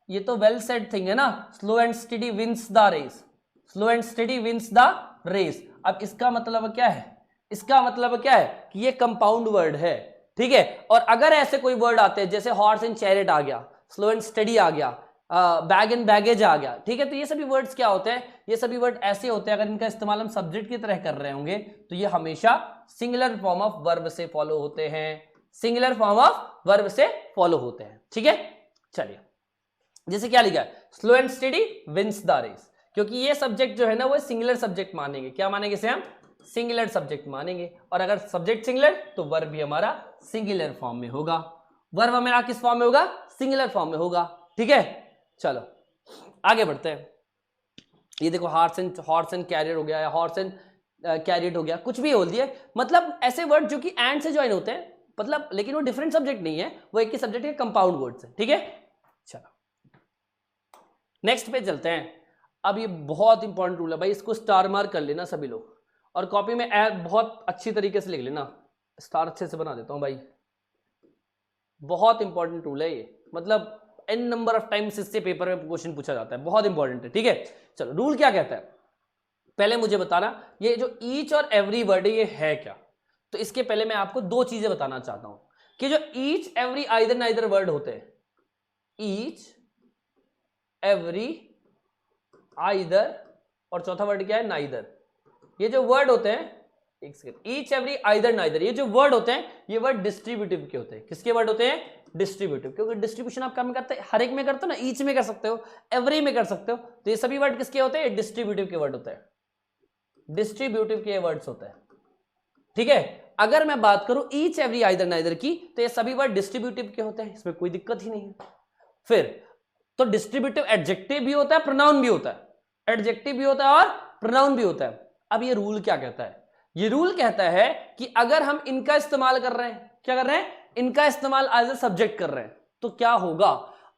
[SPEAKER 1] ये तो वेल सेड थिंग है ना, slow and steady wins the race, slow and steady wins the race. अब इसका मतलब क्या है, इसका मतलब क्या है कि ये कंपाउंड वर्ड है। ठीक है, और अगर ऐसे कोई वर्ड आते हैं जैसे हॉर्स एंड चैरिट आ गया, स्लो एंड स्टडी आ गया, बैग एंड बैगेज आ गया, ठीक है, तो ये सभी वर्ड्स क्या होते हैं, ये सभी वर्ड ऐसे होते हैं अगर इनका इस्तेमाल हम सब्जेक्ट की तरह कर रहे होंगे तो ये हमेशा सिंगुलर फॉर्म ऑफ वर्ब से फॉलो होते हैं, सिंगुलर फॉर्म ऑफ वर्ब से फॉलो होते हैं। ठीक है, चलिए जैसे क्या लिखा है, slow and steady wins the race, क्योंकि ये सब्जेक्ट जो है ना वो सिंगुलर सब्जेक्ट मानेंगे। क्या मानेंगे इसे हम, सिंगुलर सब्जेक्ट मानेंगे, और अगर सब्जेक्ट सिंगुलर तो वर्ब भी हमारा सिंगुलर फॉर्म में होगा, वर्ब हमारा किस फॉर्म में होगा, सिंगुलर फॉर्म में होगा। ठीक है, चलो आगे बढ़ते हैं। ये देखो हॉर्स एंड कैरियर हो गया, हॉर्स एंड कैरिड हो गया, कुछ भी बोल दिए, मतलब ऐसे वर्ड जो कि एंड से ज्वाइन होते हैं, मतलब लेकिन वो डिफरेंट सब्जेक्ट नहीं है, वो एक ही सब्जेक्ट के कंपाउंड वर्ड्स है, ठीक है। चलो नेक्स्ट पे चलते हैं। अब ये बहुत इंपॉर्टेंट रूल है भाई, इसको स्टार मार्क कर लेना सभी लोग, और कॉपी में बहुत अच्छी तरीके से लिख लेना, स्टार अच्छे से बना देता हूं भाई। बहुत इंपॉर्टेंट रूल है ये, मतलब एन नंबर ऑफ टाइम्स इससे पेपर में क्वेश्चन पूछा जाता है, बहुत इंपॉर्टेंट है, ठीक है। चलो रूल क्या कहता है, पहले मुझे बताना ये जो ईच और एवरी वर्ड है ये है क्या। तो इसके पहले मैं आपको दो चीजें बताना चाहता हूं कि जो each every either neither word होते हैं, ईच एवरी आइदर और चौथा वर्ड क्या है, नाइदर, ये जो वर्ड होते हैं, एक second, each every either neither, ये जो वर्ड होते हैं ये वर्ड डिस्ट्रीब्यूटिव के होते हैं। किसके वर्ड होते हैं, डिस्ट्रीब्यूटिव, क्योंकि डिस्ट्रीब्यूशन आप क्या में करते हैं, हर एक में करते हो ना, ईच में कर सकते हो, एवरी में कर सकते हो, तो ये सभी वर्ड किसके होते हैं, डिस्ट्रीब्यूटिव के वर्ड होते हैं, डिस्ट्रीब्यूटिव के वर्ड्स होते हैं, ठीक है। अगर मैं बात करूं ईच एवरी आइदर नाइदर की, तो ये सभी वर्ड डिस्ट्रीब्यूटिव के होते हैं, इसमें कोई दिक्कत ही नहीं है। फिर तो डिस्ट्रीब्यूटिव एडजेक्टिव भी होता है, प्रोनाउन भी होता है, एडजेक्टिव भी होता है और प्रोनाउन भी होता है। अब ये रूल क्या कहता है, ये रूल कहता है कि अगर हम इनका इस्तेमाल कर रहे हैं, क्या कर रहे हैं, इनका इस्तेमाल एज ए सब्जेक्ट कर रहे हैं, तो क्या होगा,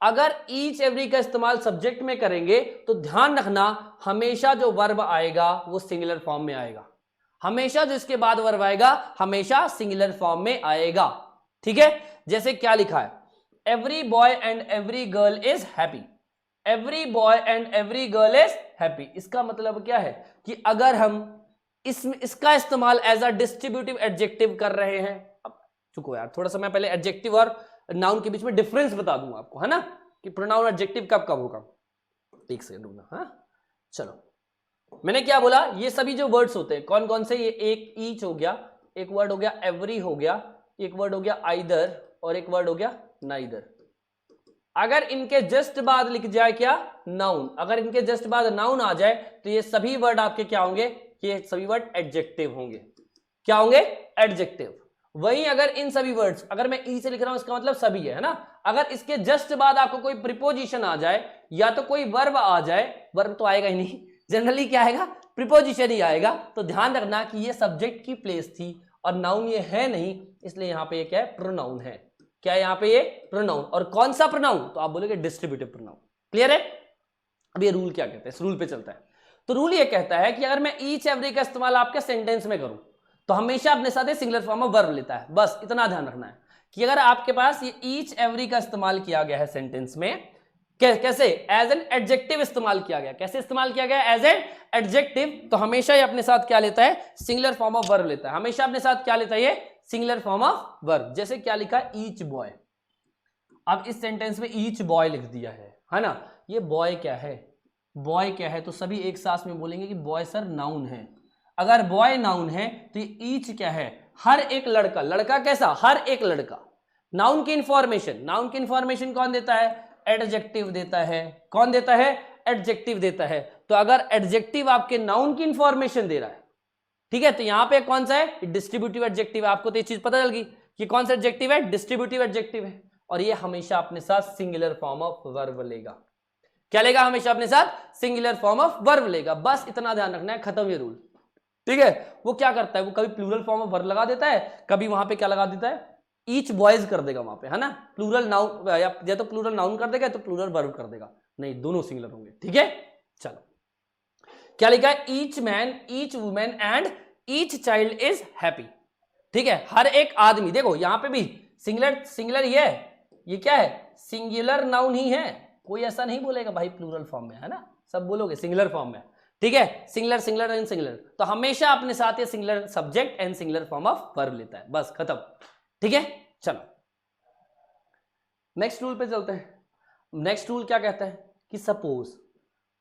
[SPEAKER 1] अगर ईच एवरी का इस्तेमाल सब्जेक्ट में करेंगे तो ध्यान रखना हमेशा जो वर्ब आएगा वो सिंगुलर फॉर्म में आएगा, हमेशा जो इसके बाद वर्ब आएगा हमेशा सिंगुलर फॉर्म में आएगा, ठीक है। जैसे क्या लिखा है, every boy and every girl is happy, every boy and every girl is happy, इसका मतलब क्या है कि अगर हम इसका इस्तेमाल एज अ डिस्ट्रीब्यूटिव एडजेक्टिव कर रहे हैं, अब चुको यार थोड़ा सा मैं पहले एडजेक्टिव और नाउन के बीच में डिफरेंस बता दूंगा आपको, है ना, कि प्रोनाउन एडजेक्टिव कब कब होगा, एक सेकंड रुकना, हाँ चलो मैंने क्या बोला, ये सभी जो वर्ड्स होते हैं कौन कौन से, ये एक ईच हो गया, एक वर्ड हो गया एवरी हो गया, एक वर्ड हो गया आइदर और एक वर्ड हो गया नाइदर। अगर इनके जस्ट बाद लिख जाए क्या, नाउन, अगर इनके जस्ट बाद नाउन आ जाए तो ये सभी वर्ड आपके क्या होंगे, ये सभी वर्ड एडजेक्टिव होंगे, क्या होंगे, एडजेक्टिव। वहीं अगर इन सभी वर्ड्स, अगर मैं ई से लिख रहा हूं इसका मतलब सभी है ना, अगर इसके जस्ट बाद आपको कोई प्रीपोजिशन आ जाए या तो कोई वर्ब आ जाए, वर्ब तो आएगा ही नहीं, जनरली क्या आएगा, प्रीपोजिशन ही आएगा, तो ध्यान रखना कि ये सब्जेक्ट की प्लेस थी और नाउन ये है नहीं, इसलिए यहां पे ये क्या है, प्रोनाउन है, क्या है यहाँ पे ये, प्रोनाउन। और कौन सा प्रोनाउन, तो आप बोलोगे डिस्ट्रीब्यूटिव प्रोनाउन, क्लियर है। अब ये रूल क्या कहता है, इस रूल पे चलता है। तो रूल ये कहता है कि अगर मैं ईच एवरी का इस्तेमाल आपके सेंटेंस में करूं तो हमेशा अपने साथ सिंगुलर फॉर्म ऑफ वर्ब लेता है, बस इतना ध्यान रखना है कि अगर आपके पास ये ईच एवरी का इस्तेमाल किया गया है सेंटेंस में, कैसे, एज एन एडजेक्टिव इस्तेमाल किया गया, कैसे इस्तेमाल किया गया, एज एन एडजेक्टिव, तो हमेशा ये अपने साथ क्या लेता है, सिंगुलर फॉर्म ऑफ वर्ब लेता है, हमेशा अपने साथ क्या लेता है, ये सिंगुलर फॉर्म ऑफ वर्ब। जैसे क्या लिखा है, ईच बॉय, अब इस सेंटेंस में ईच बॉय लिख दिया है ना, ये बॉय क्या है, बॉय क्या है, तो सभी एक साथ में बोलेंगे कि बॉय सर नाउन है। अगर बॉय नाउन है तो ये ईच क्या है, हर एक लड़का, लड़का कैसा, हर एक लड़का। नाउन की इंफॉर्मेशन, नाउन की इंफॉर्मेशन कौन देता है, एडजेक्टिव देता है, कौन देता है, एडजेक्टिव देता है। तो अगर एडजेक्टिव आपके नाउन की इंफॉर्मेशन दे रहा है, ठीक है, तो यहां पे कौन सा है, डिस्ट्रीब्यूटिव एडजेक्टिव है। आपको तो ये चीज पता चल गई कि कौन सा एडजेक्टिव है, डिस्ट्रीब्यूटिव एडजेक्टिव है, और ये हमेशा अपने साथ सिंगुलर फॉर्म ऑफ वर्ब लेगा, क्या लेगा, हमेशा अपने साथ सिंगुलर फॉर्म ऑफ वर्ब लेगा, बस इतना ध्यान रखना है, खत्म ये रूल, ठीक है। वो क्या करता है, वो कभी प्लूरल फॉर्म ऑफ वर्ब लगा देता है, कभी वहां पे क्या लगा देता है, ईच बॉयज कर देगा वहां पे, है ना, प्लूरल नाउन या तो प्लूरल नाउन कर देगा तो प्लूरल वर्ब कर देगा, नहीं दोनों सिंगुलर होंगे, ठीक है। चलो क्या लिखा है, each man, each women and each child is happy, ठीक है, हर एक आदमी, देखो यहां पे भी सिंगुलर, सिंगुलर ये क्या है, सिंगुलर नाउन ही है, कोई ऐसा नहीं बोलेगा भाई प्लूरल फॉर्म में, है ना, सब बोलोगे सिंगुलर फॉर्म में, ठीक है, सिंगुलर, सिंगुलर एंड सिंगुलर, तो हमेशा अपने साथ ये singular subject and singular form of verb लेता है, बस खत्म, ठीक है। चलो नेक्स्ट रूल पे चलते हैं। नेक्स्ट रूल क्या कहता है कि सपोज,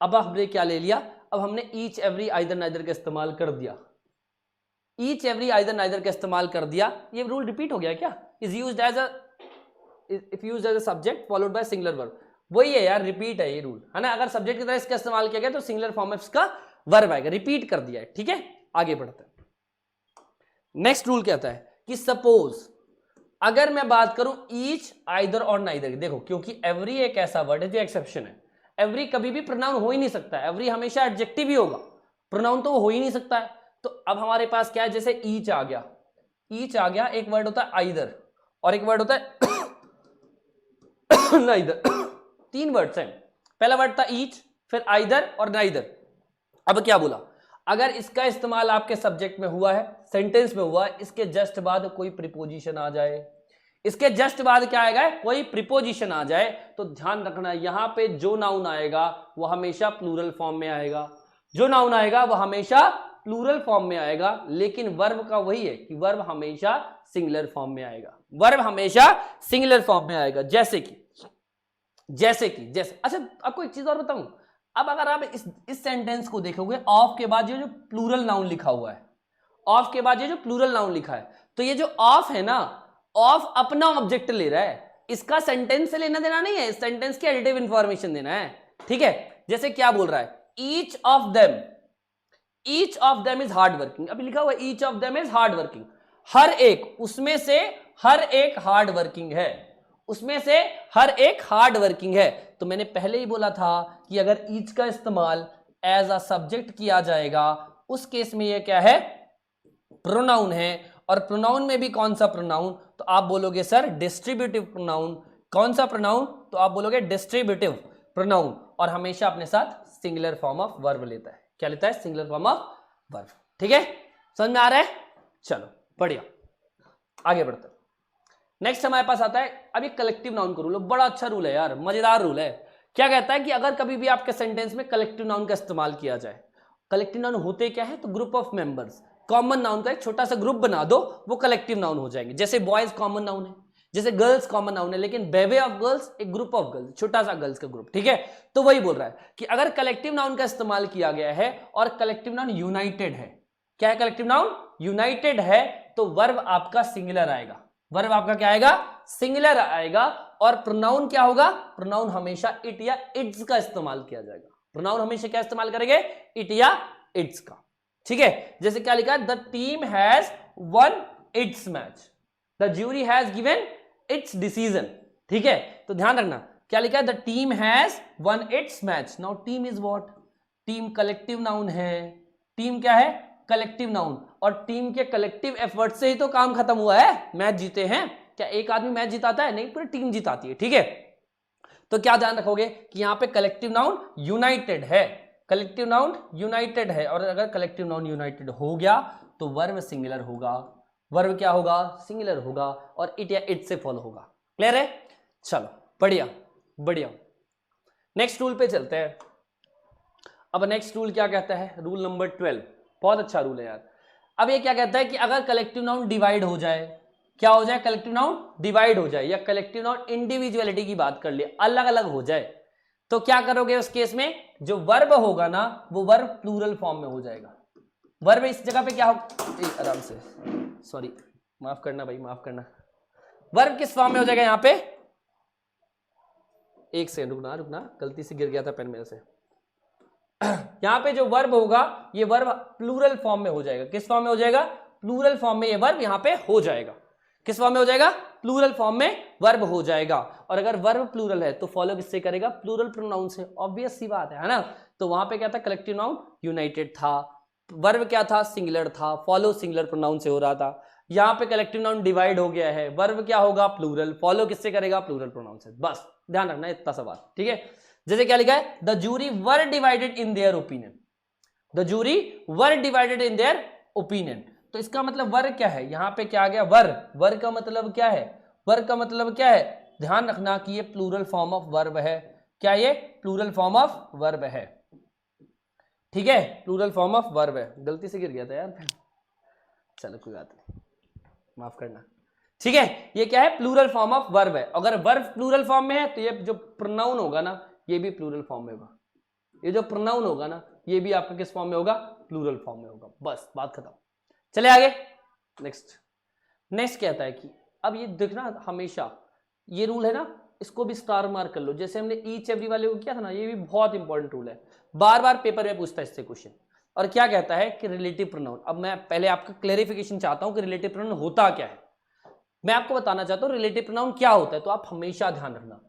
[SPEAKER 1] अब हमने क्या ले लिया, अब हमने ईच एवरी आइदर नाइदर का इस्तेमाल कर दिया, ईच एवरी आइदर नाइदर का इस्तेमाल कर दिया, ये रूल रिपीट हो गया क्या, is used as a, if used as a subject followed by singular verb, वही है यार, रिपीट है ये रूल, है ना, अगर सब्जेक्ट की तरह इसका इस्तेमाल किया गया तो सिंगुलर फॉर्म ऑफ इसका वर्ब आएगा, रिपीट कर दिया है, ठीक है। आगे बढ़ते हैं, नेक्स्ट रूल कहता है कि सपोज अगर मैं बात करूं ईच, आइदर और नाइदर, देखो क्योंकि एवरी एक ऐसा वर्ड है जो एक्सेप्शन है, एवरी कभी भी प्रोनाउन हो ही नहीं सकता है, एवरी हमेशा एडजेक्टिव ही होगा, प्रोनाउन तो हो ही नहीं सकता है, तो अब हमारे पास क्या है, जैसे ईच आ गया, ईच आ गया, एक वर्ड होता है आइदर और एक वर्ड होता है नाइदर। तीन वर्ड्स हैं, पहला वर्ड था ईच, फिर आइदर और नाइदर। अब क्या बोला, अगर इसका इस्तेमाल आपके सब्जेक्ट में हुआ है, सेंटेंस में हुआ है, इसके जस्ट बाद कोई प्रीपोजिशन आ जाए, इसके जस्ट बाद क्या आएगा, कोई प्रीपोजिशन आ जाए, तो ध्यान रखना यहां पे जो नाउन आएगा वो हमेशा प्लूरल फॉर्म में आएगा, जो नाउन आएगा वो हमेशा प्लूरल फॉर्म में आएगा, लेकिन वर्ब का वही है कि वर्ब हमेशा सिंगुलर फॉर्म में आएगा, वर्ब हमेशा सिंगुलर फॉर्म में आएगा। जैसे अच्छा आपको एक चीज और बताऊं, अब अगर आप इस सेंटेंस को देखोगे, ऑफ के बाद ये जो प्लूरल नाउन लिखा हुआ है, ऑफ के बाद ये जो प्लूरल नाउन लिखा है, तो ये जो ऑफ है ना, ऑफ अपना ऑब्जेक्ट ले रहा है, इसका सेंटेंस से लेना देना नहीं है, सेंटेंस की एडिटिव इंफॉर्मेशन देना है, ठीक है। जैसे क्या बोल रहा है, each of them is hard working, अभी लिखा हुआ है each of them is hard working, हर एक, उसमें से हर एक हार्ड वर्किंग है, उसमें से हर एक हार्ड वर्किंग है। तो मैंने पहले ही बोला था कि अगर ईच का इस्तेमाल एज अ सब्जेक्ट किया जाएगा, उस केस में ये क्या है, प्रोनाउन है, और प्रोनाउन में भी कौन सा प्रोनाउन, तो आप बोलोगे सर डिस्ट्रीब्यूटिव प्रोनाउन। कौन सा प्रोनाउन, तो आप बोलोगे डिस्ट्रीब्यूटिव प्रोनाउन, और हमेशा अपने साथ सिंगुलर फॉर्म ऑफ वर्ब लेता है। क्या लेता है, सिंगुलर फॉर्म ऑफ वर्ब, ठीक है, समझ में आ रहा है। चलो बढ़िया, आगे बढ़ते हैं। नेक्स्ट हमारे पास आता है, अब ये कलेक्टिव नाउन का रूल है, बड़ा अच्छा रूल है यार, मजेदार रूल है। क्या कहता है कि अगर कभी भी आपके सेंटेंस में कलेक्टिव नाउन का इस्तेमाल किया जाए, कलेक्टिव नाउन होते क्या है, तो group of members, common noun का एक छोटा सा ग्रुप बना दो, वो कलेक्टिव नाउन हो जाएंगे। जैसे बॉयज कॉमन नाउन है, जैसे गर्ल्स कॉमन नाउन है, लेकिन बेबे ऑफ गर्ल्स एक ग्रुप ऑफ गर्ल्स, छोटा सा गर्ल्स का ग्रुप, ठीक है। तो वही बोल रहा है कि अगर कलेक्टिव नाउन का इस्तेमाल किया गया है और कलेक्टिव नाउन यूनाइटेड है, क्या है, कलेक्टिव नाउन यूनाइटेड है, तो वर्ब आपका सिंगुलर आएगा, वर्ब आपका क्या आएगा, सिंगुलर आएगा। और प्रोनाउन क्या होगा, प्रोनाउन हमेशा इट या इट्स का इस्तेमाल किया जाएगा, प्रोनाउन हमेशा क्या इस्तेमाल करेंगे, इट या इट्स का, ठीक है। जैसे क्या लिखा है, the team has one it's match, the jury has given it's decision, ठीक है। तो ध्यान रखना क्या लिखा है, the team has one it's match. Now team is what, team collective noun है, टीम क्या है, कलेक्टिव नाउन, और टीम के कलेक्टिव एफर्ट से ही तो काम खत्म हुआ है, मैच जीते हैं। क्या एक आदमी मैच जिताता है, नहीं, पूरी टीम जिताती है, ठीक है। तो क्या ध्यान रखोगे कि यहां पे कलेक्टिव नाउन यूनाइटेड है, कलेक्टिव नाउन यूनाइटेड है, और अगर कलेक्टिव नाउन यूनाइटेड हो गया तो वर्ब सिंगुलर होगा, वर्ब क्या होगा, सिंगुलर होगा, और इट या इट से फॉलो होगा। क्लियर है, चलो बढ़िया बढ़िया। नेक्स्ट रूल पे चलते हैं। अब नेक्स्ट रूल क्या कहता है, रूल नंबर 12, बहुत अच्छा रूल है यार। अब ये क्या कहता है कि अगर कलेक्टिव नाउन डिवाइड हो जाए, क्या हो जाए, कलेक्टिव नाउन डिवाइड हो जाए, या कलेक्टिव नाउन इंडिविजुअलिटी की बात कर लिए, अलग अलग हो जाए, तो क्या करोगे उस केस में, जो वर्ब होगा ना वो वर्ब प्लूरल फॉर्म में हो जाएगा। वर्ब इस जगह पे क्या हो, आराम से, सॉरी माफ करना भाई, माफ करना, वर्ब किस फॉर्म में हो जाएगा यहां पे, एक सेकंड रुकना रुकना, गलती से गिर गया था पेन मेरे से। यहां पे जो वर्ब होगा ये वर्ब प्लूरल फॉर्म में हो जाएगा, किस फॉर्म में हो जाएगा, प्लूरल फॉर्म में ये वर्ब यहां पे हो जाएगा, किस फॉर्म में हो जाएगा, प्लूरल फॉर्म में वर्ब हो जाएगा। और अगर वर्ब प्लूरल है तो फॉलो किससे करेगा, प्लूरल प्रोनाउन से, ऑब्वियस सी बात है ना। तो वहां पे क्या था, कलेक्टिव नाउन यूनाइटेड था, वर्ब क्या था, सिंगुलर था, फॉलो सिंगुलर प्रोनाउन से हो रहा था। यहां पे कलेक्टिव नाउन डिवाइड हो गया है, वर्ब क्या होगा, प्लूरल, फॉलो किससे करेगा, प्लूरल प्रोनाउन से, बस ध्यान रखना इतना सा बात, ठीक है। जैसे क्या लिखा है, the jury were divided in their opinion, the jury were divided in their opinion. तो इसका मतलब वर्ग क्या है, यहां पे क्या आ गया, वर्ग का मतलब क्या है, वर्ग का मतलब क्या है, ध्यान रखना कि ये प्लूरल फॉर्म ऑफ वर्ब है, क्या ये प्लूरल फॉर्म ऑफ वर्ब है, ठीक है, प्लूरल फॉर्म ऑफ वर्ब है। गलती से गिर गया था यार, चलो कोई बात नहीं, माफ करना, ठीक है। ये क्या है, प्लूरल फॉर्म ऑफ वर्ब है। अगर वर्ब प्लूरल फॉर्म में है तो ये जो प्रोनाउन होगा ना ये भी प्लूरल फॉर्म में होगा, ये जो प्रोनाउन होगा ना ये भी आपका किस फॉर्म में होगा, प्लूरल फॉर्म में होगा, बस बात खत्म। चले आगे, नेक्स्ट कहता है कि अब ये देखना, हमेशा ये रूल है ना, इसको भी स्टार मार्क कर लो, जैसे हमने ईच एवरी वाले को किया था ना, ये भी बहुत इंपॉर्टेंट रूल है, बार बार पेपर में पूछता है इससे क्वेश्चन। और क्या कहता है कि रिलेटिव प्रोनाउन, अब मैं पहले आपका क्लेरिफिकेशन चाहता हूं कि रिलेटिव प्रोनाउन होता क्या है, मैं आपको बताना चाहता हूं रिलेटिव प्रोनाउन क्या होता है। तो आप हमेशा ध्यान रखना,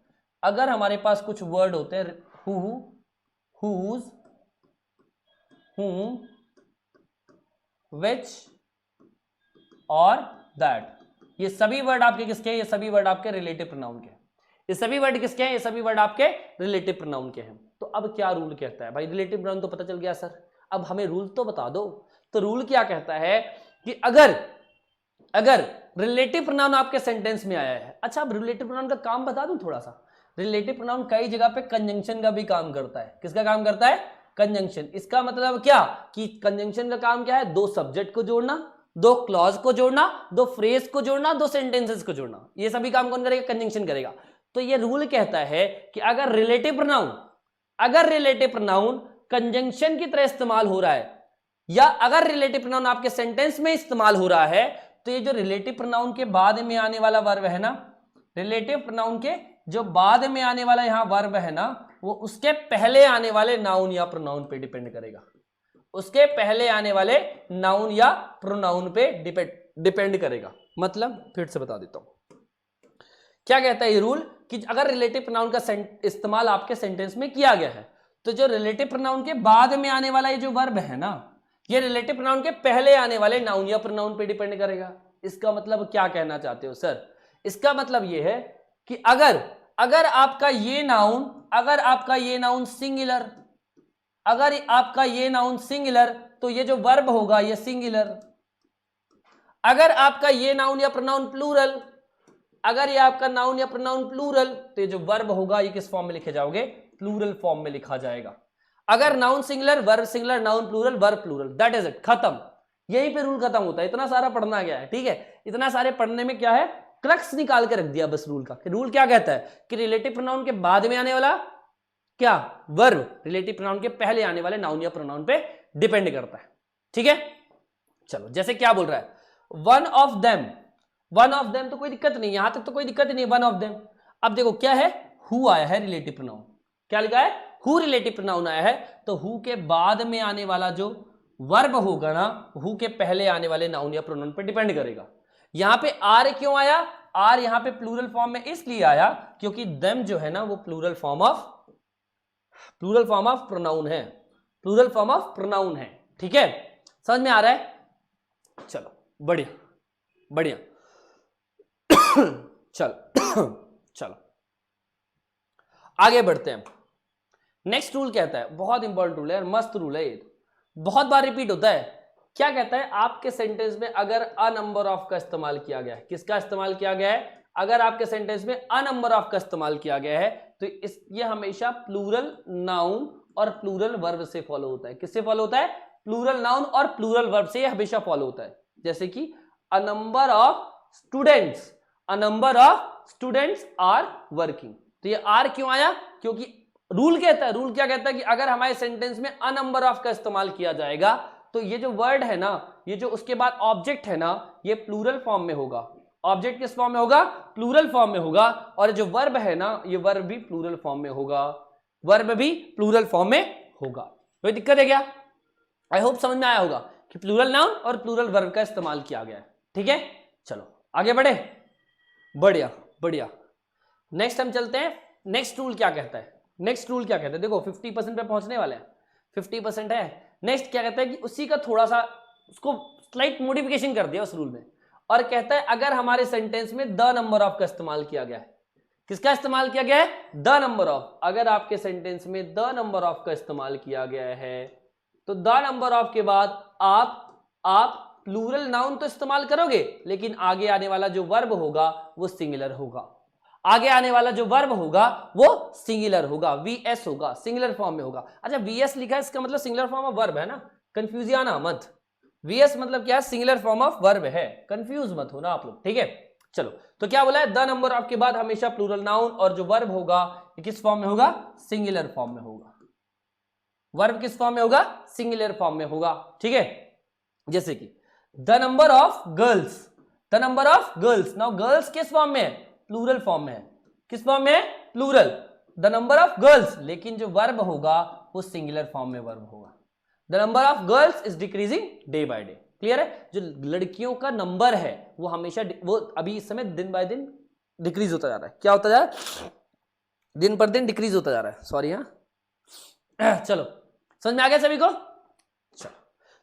[SPEAKER 1] अगर हमारे पास कुछ वर्ड होते हैं, हु, हुज, whom, विच और दैट, ये सभी वर्ड आपके किसके हैं? ये सभी वर्ड आपके रिलेटिव प्रोनाउन के हैं। ये सभी वर्ड किसके हैं? ये सभी वर्ड आपके रिलेटिव प्रोनाउन के हैं। तो अब क्या रूल कहता है भाई? रिलेटिव प्रोनाउन तो पता चल गया सर, अब हमें रूल तो बता दो। तो रूल क्या कहता है कि अगर रिलेटिव प्रोनाउन आपके सेंटेंस में आया है, अच्छा अब रिलेटिव प्रोनाउन का काम बता दूं थोड़ा सा। रिलेटिव प्रोनाउन कई जगह पे कंजंक्शन का भी काम करता है। किसका काम करता है? कंजंक्शन। इसका मतलब क्या कि कंजंक्शन का काम क्या है? दो सब्जेक्ट को जोड़ना, दो क्लॉज को जोड़ना, दो फ्रेज को जोड़ना, दो सेंटेंसेस को जोड़ना। ये सभी काम कौन करेगा? कंजंक्शन करेगा। तो ये रूल कहता है कि अगर रिलेटिव प्रोनाउन कंजंक्शन की तरह इस्तेमाल हो रहा है, या अगर रिलेटिव प्रोनाउन आपके सेंटेंस में इस्तेमाल हो रहा है, तो ये जो रिलेटिव प्रोनाउन के बाद में आने वाला वर्ब है ना, रिलेटिव प्रोनाउन के जो बाद में आने वाला यहां वर्ब है ना, वो उसके पहले आने वाले नाउन या प्रोनाउन पे डिपेंड करेगा। उसके पहले आने वाले नाउन या प्रोनाउन पे डिपेंड करेगा। मतलब फिर से बता देता हूं क्या कहता है ये रूल कि अगर रिलेटिव प्रोनाउन का इस्तेमाल आपके सेंटेंस में किया गया है, तो जो रिलेटिव प्रोनाउन के बाद में आने वाला ये जो वर्ब है ना, ये रिलेटिव प्रोनाउन के पहले आने वाले नाउन या प्रोनाउन पे डिपेंड करेगा। इसका मतलब क्या कहना चाहते हो सर? इसका मतलब ये है कि अगर आपका ये नाउन सिंगुलर, अगर आपका ये नाउन सिंगुलर, तो ये जो वर्ब होगा ये सिंगुलर। अगर आपका ये नाउन या प्रोनाउन प्लूरल, अगर ये आपका नाउन या प्रोनाउन प्लूरल, तो ये जो वर्ब होगा ये किस फॉर्म में लिखे जाओगे? प्लूरल फॉर्म में लिखा जाएगा। अगर noun singular, verb singular, noun plural, verb plural, that is it, खत्म। यहीं पे रूल खत्म होता है। इतना सारा पढ़ना गया है, ठीक है? इतना सारे पढ़ने में क्या है? क्रक्स निकाल के रख दिया बस रूल का। रूल क्या कहता है कि रिलेटिव प्रोनाउन के बाद में आने वाला क्या? वर्ब रिलेटिव प्रोनाउन के पहले आने वाले नाउन या प्रोनाउन पे डिपेंड करता है। ठीक है, चलो जैसे क्या बोल रहा है? वन ऑफ देम, तो कोई दिक्कत नहीं, यहां तक तो कोई दिक्कत नहीं, वन ऑफ देम। अब देखो क्या है? हु आया है रिलेटिव प्रोनाउन। क्या लिखा है? हु रिलेटिव प्रोनाउन आया है। तो हु के बाद में आने वाला जो वर्ब होगा ना, हु के पहले आने वाले नाउन या प्रोनाउन पे डिपेंड करेगा। यहां पे आर क्यों आया? आर यहां पे प्लूरल फॉर्म में इसलिए आया क्योंकि देम जो है ना वो प्लूरल फॉर्म ऑफ प्रोनाउन है, प्लूरल फॉर्म ऑफ प्रोनाउन है। ठीक है, समझ में आ रहा है? चलो बढ़िया चलो आगे बढ़ते हैं। नेक्स्ट रूल कहता है, बहुत इंपॉर्टेंट रूल है, मस्त रूल है ये, बहुत बार रिपीट होता है। क्या कहता है? आपके सेंटेंस में अगर अ नंबर ऑफ का इस्तेमाल किया गया है, किसका इस्तेमाल किया गया है? अगर आपके सेंटेंस में अ नंबर ऑफ का इस्तेमाल किया गया है, तो ये हमेशा प्लूरल नाउन और प्लूरल वर्ब से फॉलो होता है। किससे फॉलो होता है? प्लूरल नाउन और प्लूरल वर्ब से हमेशा फॉलो होता है। जैसे कि a number of students are working. तो ये आर क्यों आया? क्योंकि रूल क्या कहता है कि अगर हमारे सेंटेंस में अ नंबर ऑफ का इस्तेमाल किया जाएगा, तो ये जो वर्ड है ना, ये जो उसके बाद ऑब्जेक्ट है ना, ये प्लूरल फॉर्म में होगा। ऑब्जेक्ट किस फॉर्म में होगा? प्लूरल फॉर्म में होगा। और जो वर्ब है ना, ये वर्ब भी प्लूरल फॉर्म में होगा। कोई दिक्कत है क्या? आई होप समझ में आया होगा कि प्लूरल नाउन और प्लूरल वर्ब का इस्तेमाल किया गया है। ठीक है, चलो आगे बढ़े। बढ़िया। नेक्स्ट हम चलते हैं। नेक्स्ट रूल क्या कहता है? देखो 50% पे पहुंचने वाले हैं, 50% है। नेक्स्ट क्या कहता है कि उसी का थोड़ा सा उसको स्लाइट मॉडिफिकेशन कर दिया उस रूल में, और कहता है अगर हमारे सेंटेंस में द नंबर ऑफ का इस्तेमाल किया गया है। किसका इस्तेमाल किया गया है? The number of. अगर आपके सेंटेंस में द नंबर ऑफ का इस्तेमाल किया गया है, तो द नंबर ऑफ के बाद आप प्लूरल नाउन तो इस्तेमाल करोगे, लेकिन आगे आने वाला जो वर्ब होगा वो सिंगुलर होगा। वीएस होगा, सिंगुलर फॉर्म में होगा। अच्छा, वीएस लिखा है, इसका मतलब सिंगुलर फॉर्म ऑफ वर्ब है ना, कंफ्यूज आना मत। वीएस मतलब क्या है? सिंगुलर फॉर्म ऑफ वर्ब है, कंफ्यूज मत होना आप लोग। ठीक है, चलो तो क्या बोला है? द नंबर ऑफ के बाद हमेशा प्लूरल नाउन, और जो वर्ब होगा ये किस फॉर्म में होगा? सिंगुलर फॉर्म में होगा। वर्ब किस फॉर्म में होगा? सिंगुलर फॉर्म में होगा। ठीक है, जैसे कि the number of girls. Now girls किस फॉर्म में है? प्लूरल फॉर्म में है। किस फॉर्म में है? Plural. The number of girls, लेकिन जो वर्ब होगा वो सिंगुलर फॉर्म में वर्ब होगा। The number of girls is decreasing day by day. Clear है? जो लड़कियों का नंबर है वो हमेशा, वो अभी इस समय दिन बाय दिन डिक्रीज होता जा रहा है। क्या होता जा रहा है? दिन पर दिन डिक्रीज होता जा रहा है। सॉरी, हाँ चलो समझ में आ गया सभी को? चलो,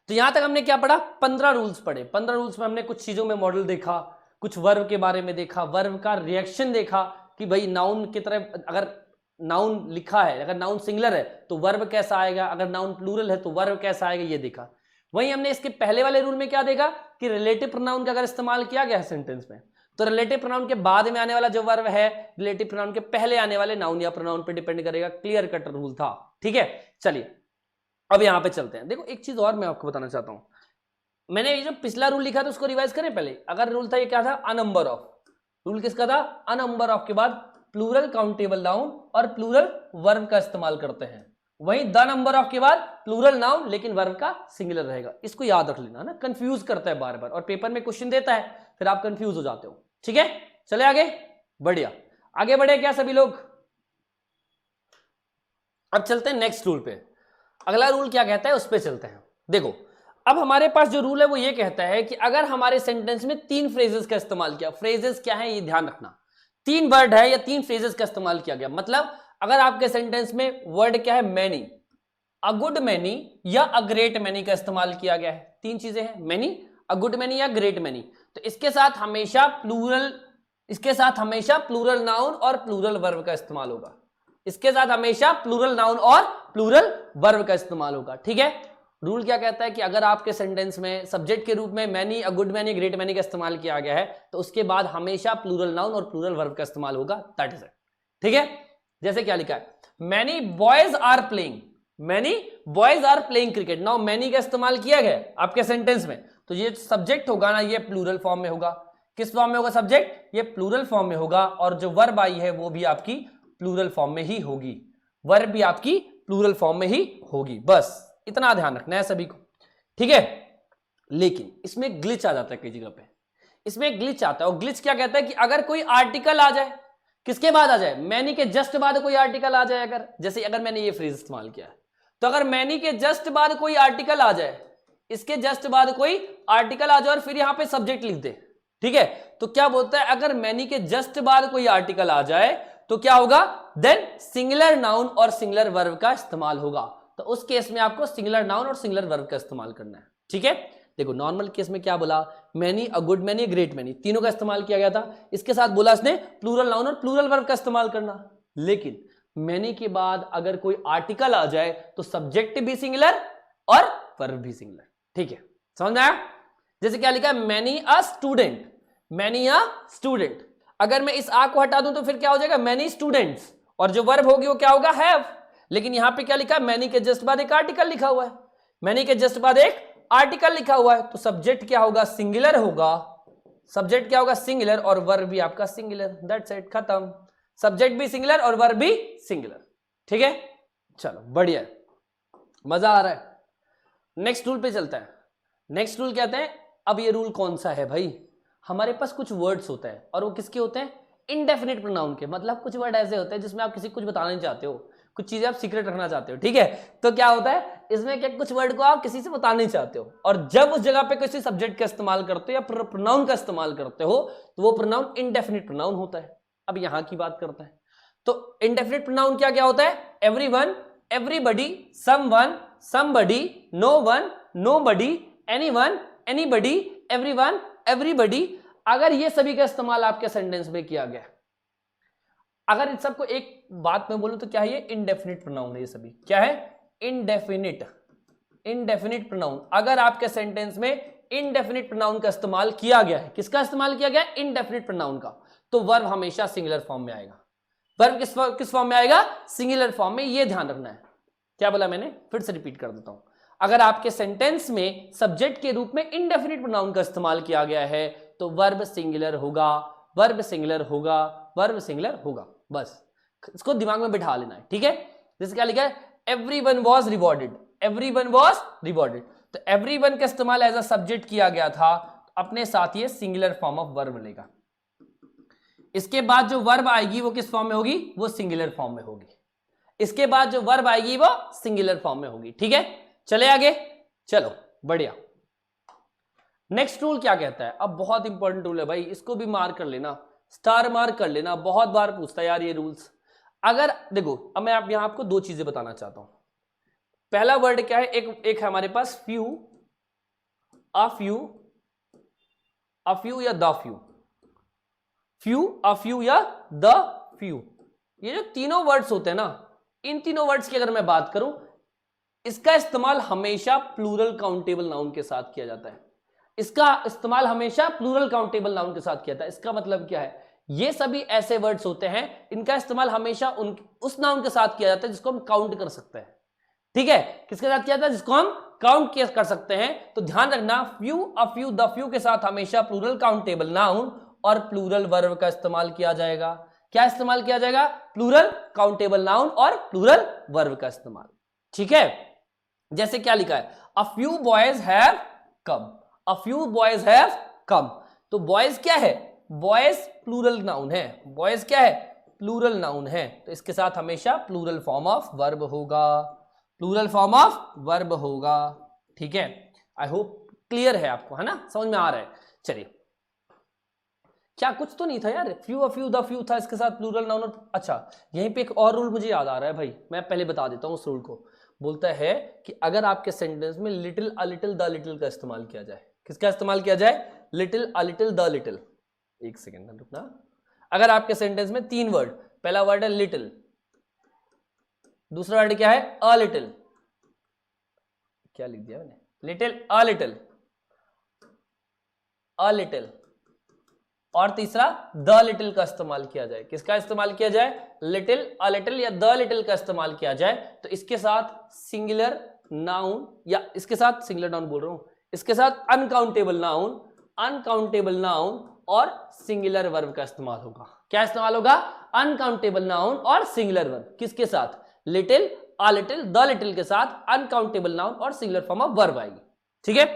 [SPEAKER 1] तो यहां तक हमने क्या पढ़ा, 15 रूल्स पढ़े। 15 रूल्स में हमने कुछ चीजों में मॉडल देखा, कुछ वर्ब के बारे में देखा, वर्ब का रिएक्शन देखा कि भाई नाउन की तरह अगर नाउन लिखा है, अगर नाउन सिंगुलर है तो वर्ब कैसा आएगा, अगर नाउन प्लूरल है तो वर्ब कैसा आएगा, ये देखा। वहीं हमने इसके पहले वाले रूल में क्या देखा कि रिलेटिव प्रोनाउन का अगर इस्तेमाल किया गया है सेंटेंस में तो रिलेटिव प्रोनाउन के बाद में आने वाला जो वर्ब है रिलेटिव प्रोनाउन के पहले आने वाले नाउन या प्रोनाउन पे डिपेंड करेगा। क्लियर कट रूल था, ठीक है। चलिए अब यहां पे चलते हैं। देखो एक चीज और मैं आपको बताना चाहता हूं, मैंने ये जो पिछला रूल लिखा था उसको रिवाइज करें पहले। अगर रूल था ये क्या था, अ नंबर ऑफ, रूल किसका था, अ नंबर ऑफ के बाद प्लूरल काउंटेबल नाउन और प्लूरल वर्ब का इस्तेमाल करते हैं। वहीं द नंबर ऑफ के बाद प्लूरल नाउन लेकिन वर्ब का सिंगुलर रहेगा। इसको याद रख लेना ना, कंफ्यूज करता है बार बार और पेपर में क्वेश्चन देता है फिर आप कंफ्यूज हो जाते हो, ठीक है। चले आगे, बढ़िया, आगे बढ़े क्या सभी लोग। अब चलते हैं नेक्स्ट रूल पे। अगला रूल क्या कहता है उस पे चलते हैं। देखो अब हमारे पास जो रूल है वो ये कहता है कि अगर हमारे सेंटेंस में 3 फ्रेजेस का इस्तेमाल किया, फ्रेजेस क्या है ये ध्यान रखना, 3 वर्ड है या 3 फ्रेजेस का इस्तेमाल किया गया, मतलब अगर आपके सेंटेंस में वर्ड क्या है मैनी, अ गुड मैनी या अ ग्रेट मैनी का इस्तेमाल किया गया है, 3 चीजें हैं, मैनी, अ गुड मैनी या ग्रेट मैनी, तो इसके साथ हमेशा प्लूरल नाउन और प्लूरल वर्ब का इस्तेमाल होगा। इसके साथ हमेशा प्लूरल नाउन और प्लूरल वर्ब का इस्तेमाल होगा, ठीक है। रूल क्या कहता है कि अगर आपके सेंटेंस में सब्जेक्ट के रूप में many, a good many, great many का इस्तेमाल किया गया है तो उसके बाद हमेशा प्लूरल नाउन और प्लूरल वर्ब का इस्तेमाल होगा, दैट इज इट, ठीक है। जैसे क्या लिखा है, many boys are playing, many boys are playing cricket. Now many का इस्तेमाल किया गया आपके सेंटेंस में तो ये सब्जेक्ट होगा ना, ये प्लूरल फॉर्म में होगा। किस फॉर्म में होगा सब्जेक्ट, ये प्लूरल फॉर्म में होगा और जो वर्ब आई है वो भी आपकी प्लूरल फॉर्म में ही होगी, वर्ब भी आपकी प्लूरल फॉर्म में ही होगी, बस इतना ध्यान रखना है सभी को, ठीक है। लेकिन इसमें ग्लिच आ जाता है कई जगह पे, इसमें ग्लिच आता है और ग्लिच क्या कहता है कि अगर कोई आर्टिकल आ जाए, किसके बाद आ जाए, मैनी के जस्ट बाद कोई आर्टिकल आ जाए, अगर जैसे अगर मैंने ये फ्रेज इस्तेमाल किया है तो अगर मैनी के जस्ट बाद कोई आर्टिकल आ जाए, इसके जस्ट बाद कोई आर्टिकल आ जाए और फिर यहां पे सब्जेक्ट लिख दे, ठीक है, तो क्या बोलता है अगर मैनी के जस्ट बाद कोई आर्टिकल आ जाए तो क्या होगा, देन सिंगुलर नाउन और सिंगुलर वर्ब का इस्तेमाल होगा। तो उस केस में आपको सिंगुलर नाउन और सिंगुलर वर्ब का इस्तेमाल करना है, ठीक है। देखो नॉर्मल केस में क्या बोला, many, a good many, great many, तीनों का इस्तेमाल किया गया था। इसके साथ बोला इसने प्लूरल नाउन और प्लूरल वर्ब का इस्तेमाल करना, लेकिन मैनी के बाद अगर कोई आर्टिकल आ जाए तो सब्जेक्ट भी सिंगुलर और वर्ब भी सिंगुलर, ठीक है, समझ में आया। जैसे क्या लिखा है, many a student, many a student, अगर मैं इस आ को हटा दूं तो फिर क्या हो जाएगा, मैनी स्टूडेंट्स, और जो वर्ब होगी वो क्या होगा, हैव। लेकिन यहां पे क्या लिखा है, मैनी के जस्ट बाद एक आर्टिकल लिखा हुआ है, मैनी के जस्ट बाद एक आर्टिकल लिखा हुआ है तो सब्जेक्ट क्या होगा, सिंगुलर होगा, सब्जेक्ट क्या होगा, सिंगुलर, और वर्ब भी आपका सिंगुलर, दैट्स इट, खत्म। सब्जेक्ट भी सिंगुलर और वर्ब भी सिंगुलर, ठीक है। चलो बढ़िया, मजा आ रहा है। नेक्स्ट रूल पे चलता है। नेक्स्ट रूल कहते हैं, अब ये रूल कौन सा है भाई, हमारे पास कुछ वर्ड्स होते हैं और वो किसके होते हैं, इनडेफिनिट प्रोनाउन के, मतलब कुछ वर्ड ऐसे होते हैं जिसमें आप किसी को कुछ बताना नहीं चाहते हो, कुछ चीजें आप सीक्रेट रखना चाहते हो, ठीक है। तो क्या होता है इसमें, क्या कुछ वर्ड को आप किसी से बताना नहीं चाहते हो और जब उस जगह पे किसी सब्जेक्ट का इस्तेमाल करते हो या प्रोनाउन का इस्तेमाल करते हो तो वो प्रोनाउन इनडेफिनिट प्रोनाउन होता है। अब यहां की बात करते हैं तो इनडेफिनिट प्रोनाउन क्या क्या होता है, everyone, everybody, someone, somebody, no one, nobody, anyone, anybody, everyone, everybody. अगर ये सभी का इस्तेमाल आपके सेंटेंस में किया गया, अगर इन सबको एक बात में बोलूं तो क्या है, ये इनडेफिनिट प्रोनाउन है, ये सभी क्या है, इनडेफिनिट, इनडेफिनिट प्रोनाउन। अगर आपके सेंटेंस में इनडेफिनिट प्रोनाउन का इस्तेमाल किया गया है, किसका इस्तेमाल किया गया है, इनडेफिनिट प्रोनाउन का, तो वर्ब हमेशा सिंगुलर फॉर्म में आएगा। वर्ब किस फॉर्म में आएगा, सिंगुलर फॉर्म में, ये ध्यान रखना है। क्या बोला मैंने, फिर से रिपीट कर देता हूं, अगर आपके सेंटेंस में सब्जेक्ट के रूप में इनडेफिनिट प्रोनाउन का इस्तेमाल किया गया है तो वर्ब सिंगुलर होगा, वर्ब सिंगुलर होगा, वर्ब सिंगुलर होगा, बस इसको दिमाग में बिठा लेना है, ठीक है। जैसे क्या लिखा है, everyone was rewarded, everyone was rewarded, तो एवरीवन का इस्तेमाल एज अ सब्जेक्ट किया गया था, अपने साथ ये सिंगुलर फॉर्म ऑफ वर्ब लेगा। इसके बाद जो वर्ब आएगी वो किस फॉर्म में होगी, वो सिंगुलर फॉर्म में होगी। इसके बाद जो वर्ब आएगी वो सिंगुलर फॉर्म में होगी, ठीक है। चले आगे, चलो बढ़िया। नेक्स्ट रूल क्या कहता है, अब बहुत इंपॉर्टेंट रूल है भाई, इसको भी मार्क कर लेना, स्टार मार्क कर लेना, बहुत बार पूछता है यार ये रूल्स। अगर देखो अब मैं यहां आपको 2 चीजें बताना चाहता हूं। पहला वर्ड क्या है, एक है हमारे पास few, a few, a few या the few, few, a few या द फ्यू, ये जो तीनों वर्ड्स होते हैं ना, इन तीनों वर्ड्स की अगर मैं बात करूं, इसका इस्तेमाल हमेशा प्लूरल काउंटेबल नाउन के साथ किया जाता है। इसका इस्तेमाल हमेशा प्लूरल काउंटेबल नाउन के साथ किया जाता है। इसका मतलब क्या है, ये सभी ऐसे वर्ड्स होते हैं, इनका इस्तेमाल हमेशा उस नाउन के साथ किया जाता है जिसको हम काउंट कर सकते हैं। ठीक है, किसके साथ किया जाता है, जिसको हम काउंट कर सकते हैं। तो ध्यान रखना, few, a few, the few के साथ हमेशा प्लूरल काउंटेबल नाउन और प्लूरल वर्ब का इस्तेमाल किया जाएगा। क्या इस्तेमाल किया जाएगा, प्लूरल काउंटेबल नाउन और प्लूरल वर्ब का इस्तेमाल। ठीक है, जैसे क्या लिखा है, a few boys have come, a few boys have come. तो बॉयज क्या है, बॉयज प्लूरल नाउन है, बॉयज क्या है, प्लूरल नाउन है, तो इसके साथ हमेशा प्लूरल फॉर्म ऑफ वर्ब होगा, प्लूरल फॉर्म ऑफ वर्ब होगा। ठीक है, आई होप क्लियर है आपको, है ना, समझ में आ रहा है। चलिए, क्या कुछ तो नहीं था यार, few, a few, the few था, इसके साथ प्लूरल नाउन और, अच्छा यहीं पे एक और रूल मुझे याद आ रहा है भाई, मैं पहले बता देता हूं उस रूल को। बोलता है कि अगर आपके सेंटेंस में little, a little, the little का इस्तेमाल किया जाए, किसका इस्तेमाल किया जाए, little, a little, the little. एक सेकेंड रुकना, अगर आपके सेंटेंस में तीन वर्ड, पहला वर्ड है लिटिल, दूसरा वर्ड क्या है, अ लिटिल, क्या लिख दिया मैंने, little, a little, a little, और तीसरा द लिटिल का इस्तेमाल किया जाए, किसका इस्तेमाल किया जाए, लिटिल, अ लिटिल या द लिटिल का इस्तेमाल किया जाए, तो इसके साथ सिंगुलर नाउन, या इसके साथ सिंगुलर नाउन बोल रहा हूं, इसके साथ अनकाउंटेबल नाउन, अनकाउंटेबल नाउन और सिंगुलर वर्ब का इस्तेमाल होगा। क्या इस्तेमाल होगा, अनकाउंटेबल नाउन और सिंगुलर वर्ब, किसके साथ, little, a little, the little के साथ अनकाउंटेबल नाउन और सिंगुलर फॉर्म ऑफ वर्ब आएगी। ठीक है,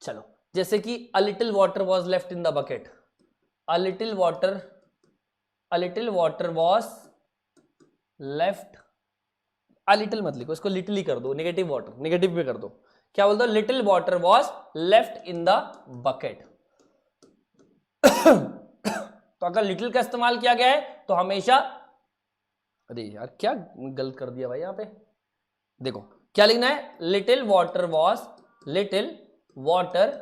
[SPEAKER 1] चलो, जैसे कि a little water was left in the bucket, a little water, a little water was left, a little मत लिखो, इसको लिटिल ही कर दो, नेगेटिव वाटर, नेगेटिव में कर दो, क्या बोल दो, little water was left in the bucket. तो अगर लिटिल का इस्तेमाल किया गया है तो हमेशा, अरे यार क्या गलत कर दिया भाई, यहां पे देखो क्या लिखना है, little water was, little water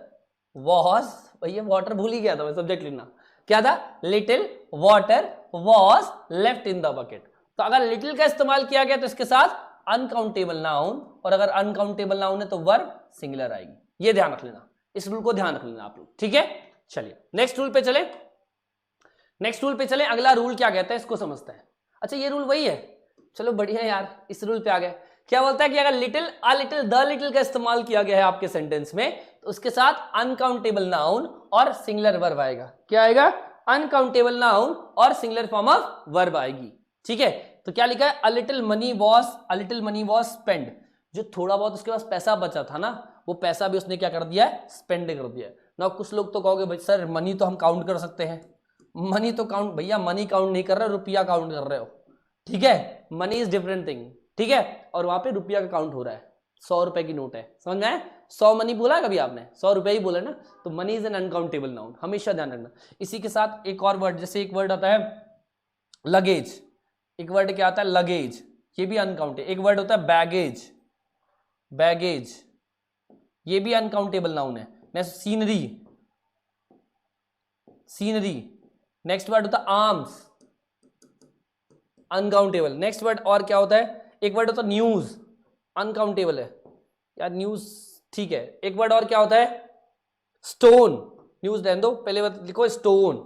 [SPEAKER 1] was, भैया वाटर भूल ही गया था मैं, सब्जेक्ट लिखना क्या था, little water was left in the bucket. तो अगर लिटिल का इस्तेमाल किया गया तो इसके साथ अनकाउंटेबल नाउन, और अगर अनकाउंटेबल नाउन है तो वर्ब सिंगुलर आएगी। ये ध्यान रख लेना, इस रूल को ध्यान रख लेना आप लोग। ठीक है, चलिए नेक्स्ट रूल पे चले, नेक्स्ट रूल पे चले, अगला रूल क्या कहता है इसको समझते हैं। अच्छा ये रूल वही है, चलो बढ़िया यार, इस रूल पे आ गए। क्या बोलता है कि अगर little, a little, the little का इस्तेमाल किया गया है आपके सेंटेंस में, तो उसके साथ अनकाउंटेबल नाउन और सिंगुलर वर्ब आएगा। क्या आएगा, अनकाउंटेबल नाउन और सिंगुलर फॉर्म ऑफ वर्ब आएगी। ठीक है, तो क्या लिखा है, a little money was, a little money was spend, जो थोड़ा बहुत उसके पास पैसा बचा था ना, वो पैसा भी उसने क्या कर दिया है, स्पेंड कर दिया है ना। कुछ लोग तो कहोगे भाई सर मनी तो हम काउंट कर सकते हैं, मनी तो काउंट, भैया मनी काउंट नहीं कर रहे, रुपया काउंट कर रहे हो। ठीक है, मनी इज डिफरेंट थिंग। ठीक है, और वहां पे रुपया का काउंट हो रहा है, 100 रुपए की नोट है, समझ में आया, 100 मनी बोला कभी आपने, 100 रुपए ही बोला ना, तो money is an uncountable noun, हमेशा ध्यान रखना। इसी के साथ एक और वर्ड, जैसे एक वर्ड आता है लगेज, एक वर्ड क्या आता है लगेज, ये भी अनकाउंटेबल। एक वर्ड होता है बैगेज, बैगेज ये भी अनकाउंटेबल नाउन है। Next scenery, scenery. Next word होता है आर्म्स, अनकाउंटेबल। नेक्स्ट वर्ड और क्या होता है, एक वर्ड होता है न्यूज, अनकाउंटेबल है यार, न्यूज ठीक है। एक वर्ड और क्या होता है, स्टोन, न्यूज रहने दो, पहले लिखो स्टोन।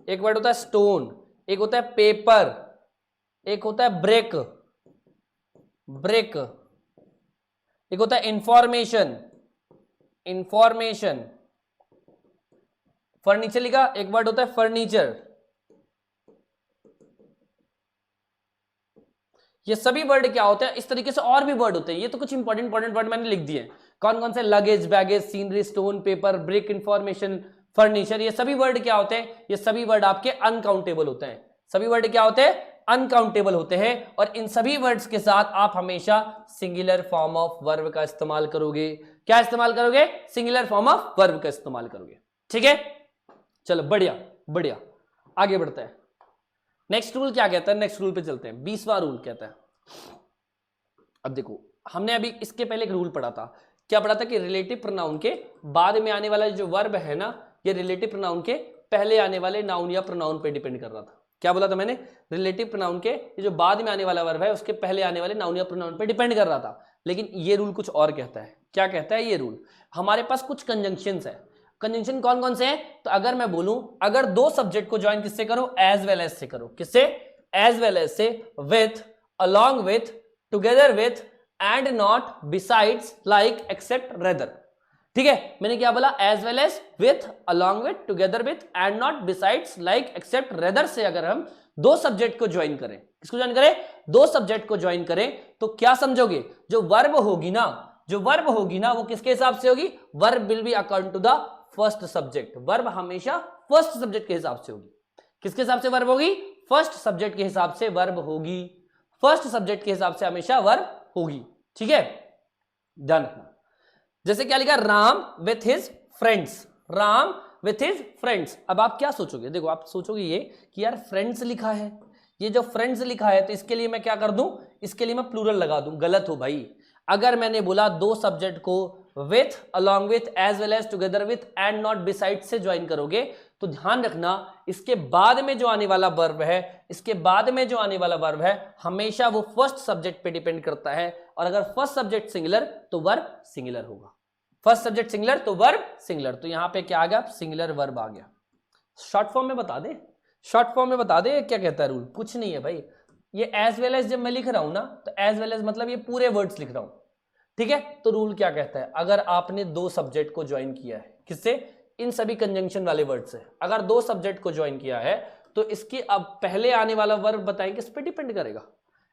[SPEAKER 1] एक वर्ड होता है स्टोन, एक होता है पेपर, एक होता है ब्रेक, ब्रेक, एक होता है इंफॉर्मेशन, इंफॉर्मेशन। फर्नीचर लिखा, एक वर्ड होता है फर्नीचर। ये सभी वर्ड क्या होते हैं, इस तरीके से और भी वर्ड होते हैं, ये तो कुछ इंपॉर्टेंट वर्ड मैंने लिख दिए। कौन कौन से, luggage, baggage, scenery, stone, paper, break, information, furniture, ये सभी वर्ड क्या होते हैं, ये सभी वर्ड आपके अनकाउंटेबल होते हैं। सभी वर्ड क्या होते हैं, अनकाउंटेबल होते हैं, और इन सभी वर्ड्स के साथ आप हमेशा सिंगुलर फॉर्म ऑफ वर्ब का इस्तेमाल करोगे। क्या इस्तेमाल करोगे, सिंगुलर फॉर्म ऑफ वर्ब का इस्तेमाल करोगे। ठीक है, चलो बढ़िया बढ़िया, आगे बढ़ते हैं। नेक्स्ट रूल क्या कहता है, नेक्स्ट रूल पे चलते हैं। 20वां रूल कहता है, अब देखो हमने अभी इसके पहले एक रूल पढ़ा था क्या पढ़ा था कि रिलेटिव प्रोनाउन के बाद में आने वाला जो वर्ब है ना, ये रिलेटिव प्रोनाउन के पहले आने वाले नाउन या प्रोनाउन पे डिपेंड कर रहा था। क्या बोला था मैंने? रिलेटिव प्रोनाउन के जो बाद में आने वाला वर्ब है उसके पहले आने वाले नाउन या प्रोनाउन पे डिपेंड कर रहा था। लेकिन ये रूल कुछ और कहता है। क्या कहता है ये रूल? हमारे पास कुछ कंजंक्शंस है। कंजंक्शन कौन कौन से हैं? तो अगर मैं बोलूं, अगर दो सब्जेक्ट को ज्वाइन किससे करो? एज वेल एज से करो। किससे? एज वेल एज से, with, along with, together with, and not, besides, like, except, rather। ठीक है, मैंने क्या बोला? As well as, with, along with, together with, and not, besides, like, except, rather से अगर हम दो सब्जेक्ट को ज्वाइन करें, किसको ज्वाइन करें? दो सब्जेक्ट को ज्वाइन करें, तो क्या समझोगे? जो वर्ब होगी ना, जो वर्ब होगी ना, वो किसके हिसाब से होगी? Verb will be according to the first subject. Verb हमेशा फर्स्ट सब्जेक्ट के हिसाब से होगी। किसके हिसाब से वर्ब होगी? फर्स्ट सब्जेक्ट के हिसाब से वर्ब होगी। फर्स्ट सब्जेक्ट के हिसाब से हमेशा वर्ब होगी। ठीक है, ध्यान रखना। जैसे क्या लिखा? Ram with his friends. Ram with his friends. अब आप क्या सोचोगे? देखो, आप सोचोगे ये कि यार फ्रेंड्स लिखा है, ये जो फ्रेंड्स लिखा है, तो इसके लिए मैं क्या कर दूं? इसके लिए मैं प्लूरल लगा दूं। गलत हो भाई। अगर मैंने बोला दो सब्जेक्ट को with, along with, as well as, together with, and not, beside से ज्वाइन करोगे, तो ध्यान रखना इसके बाद में जो आने वाला वर्ब है, इसके बाद में जो आने वाला वर्ब है, हमेशा वो फर्स्ट सब्जेक्ट पे डिपेंड करता है। और अगर फर्स्ट सब्जेक्ट सिंगुलर तो वर्ब सिंगुलर होगा। फर्स्ट सब्जेक्ट सिंगुलर तो वर्ब सिंगुलर। तो यहां पे क्या आ गया? सिंगुलर वर्ब आ गया। शॉर्ट फॉर्म में बता दे, शॉर्ट फॉर्म में बता दे क्या कहता है रूल। कुछ नहीं है भाई। ये एज वेल एज जब मैं लिख रहा हूं ना, तो एज वेल एज मतलब ये पूरे वर्ड्स लिख रहा हूं। ठीक है, तो रूल क्या कहता है? अगर आपने दो सब्जेक्ट को ज्वाइन किया है, किससे? इन सभी कंजंक्शन वाले वर्ड से। अगर दो सब्जेक्ट को ज्वाइन किया है, तो इसके अब पहले आने वाला वर्ब बताएं किस पे डिपेंड करेगा?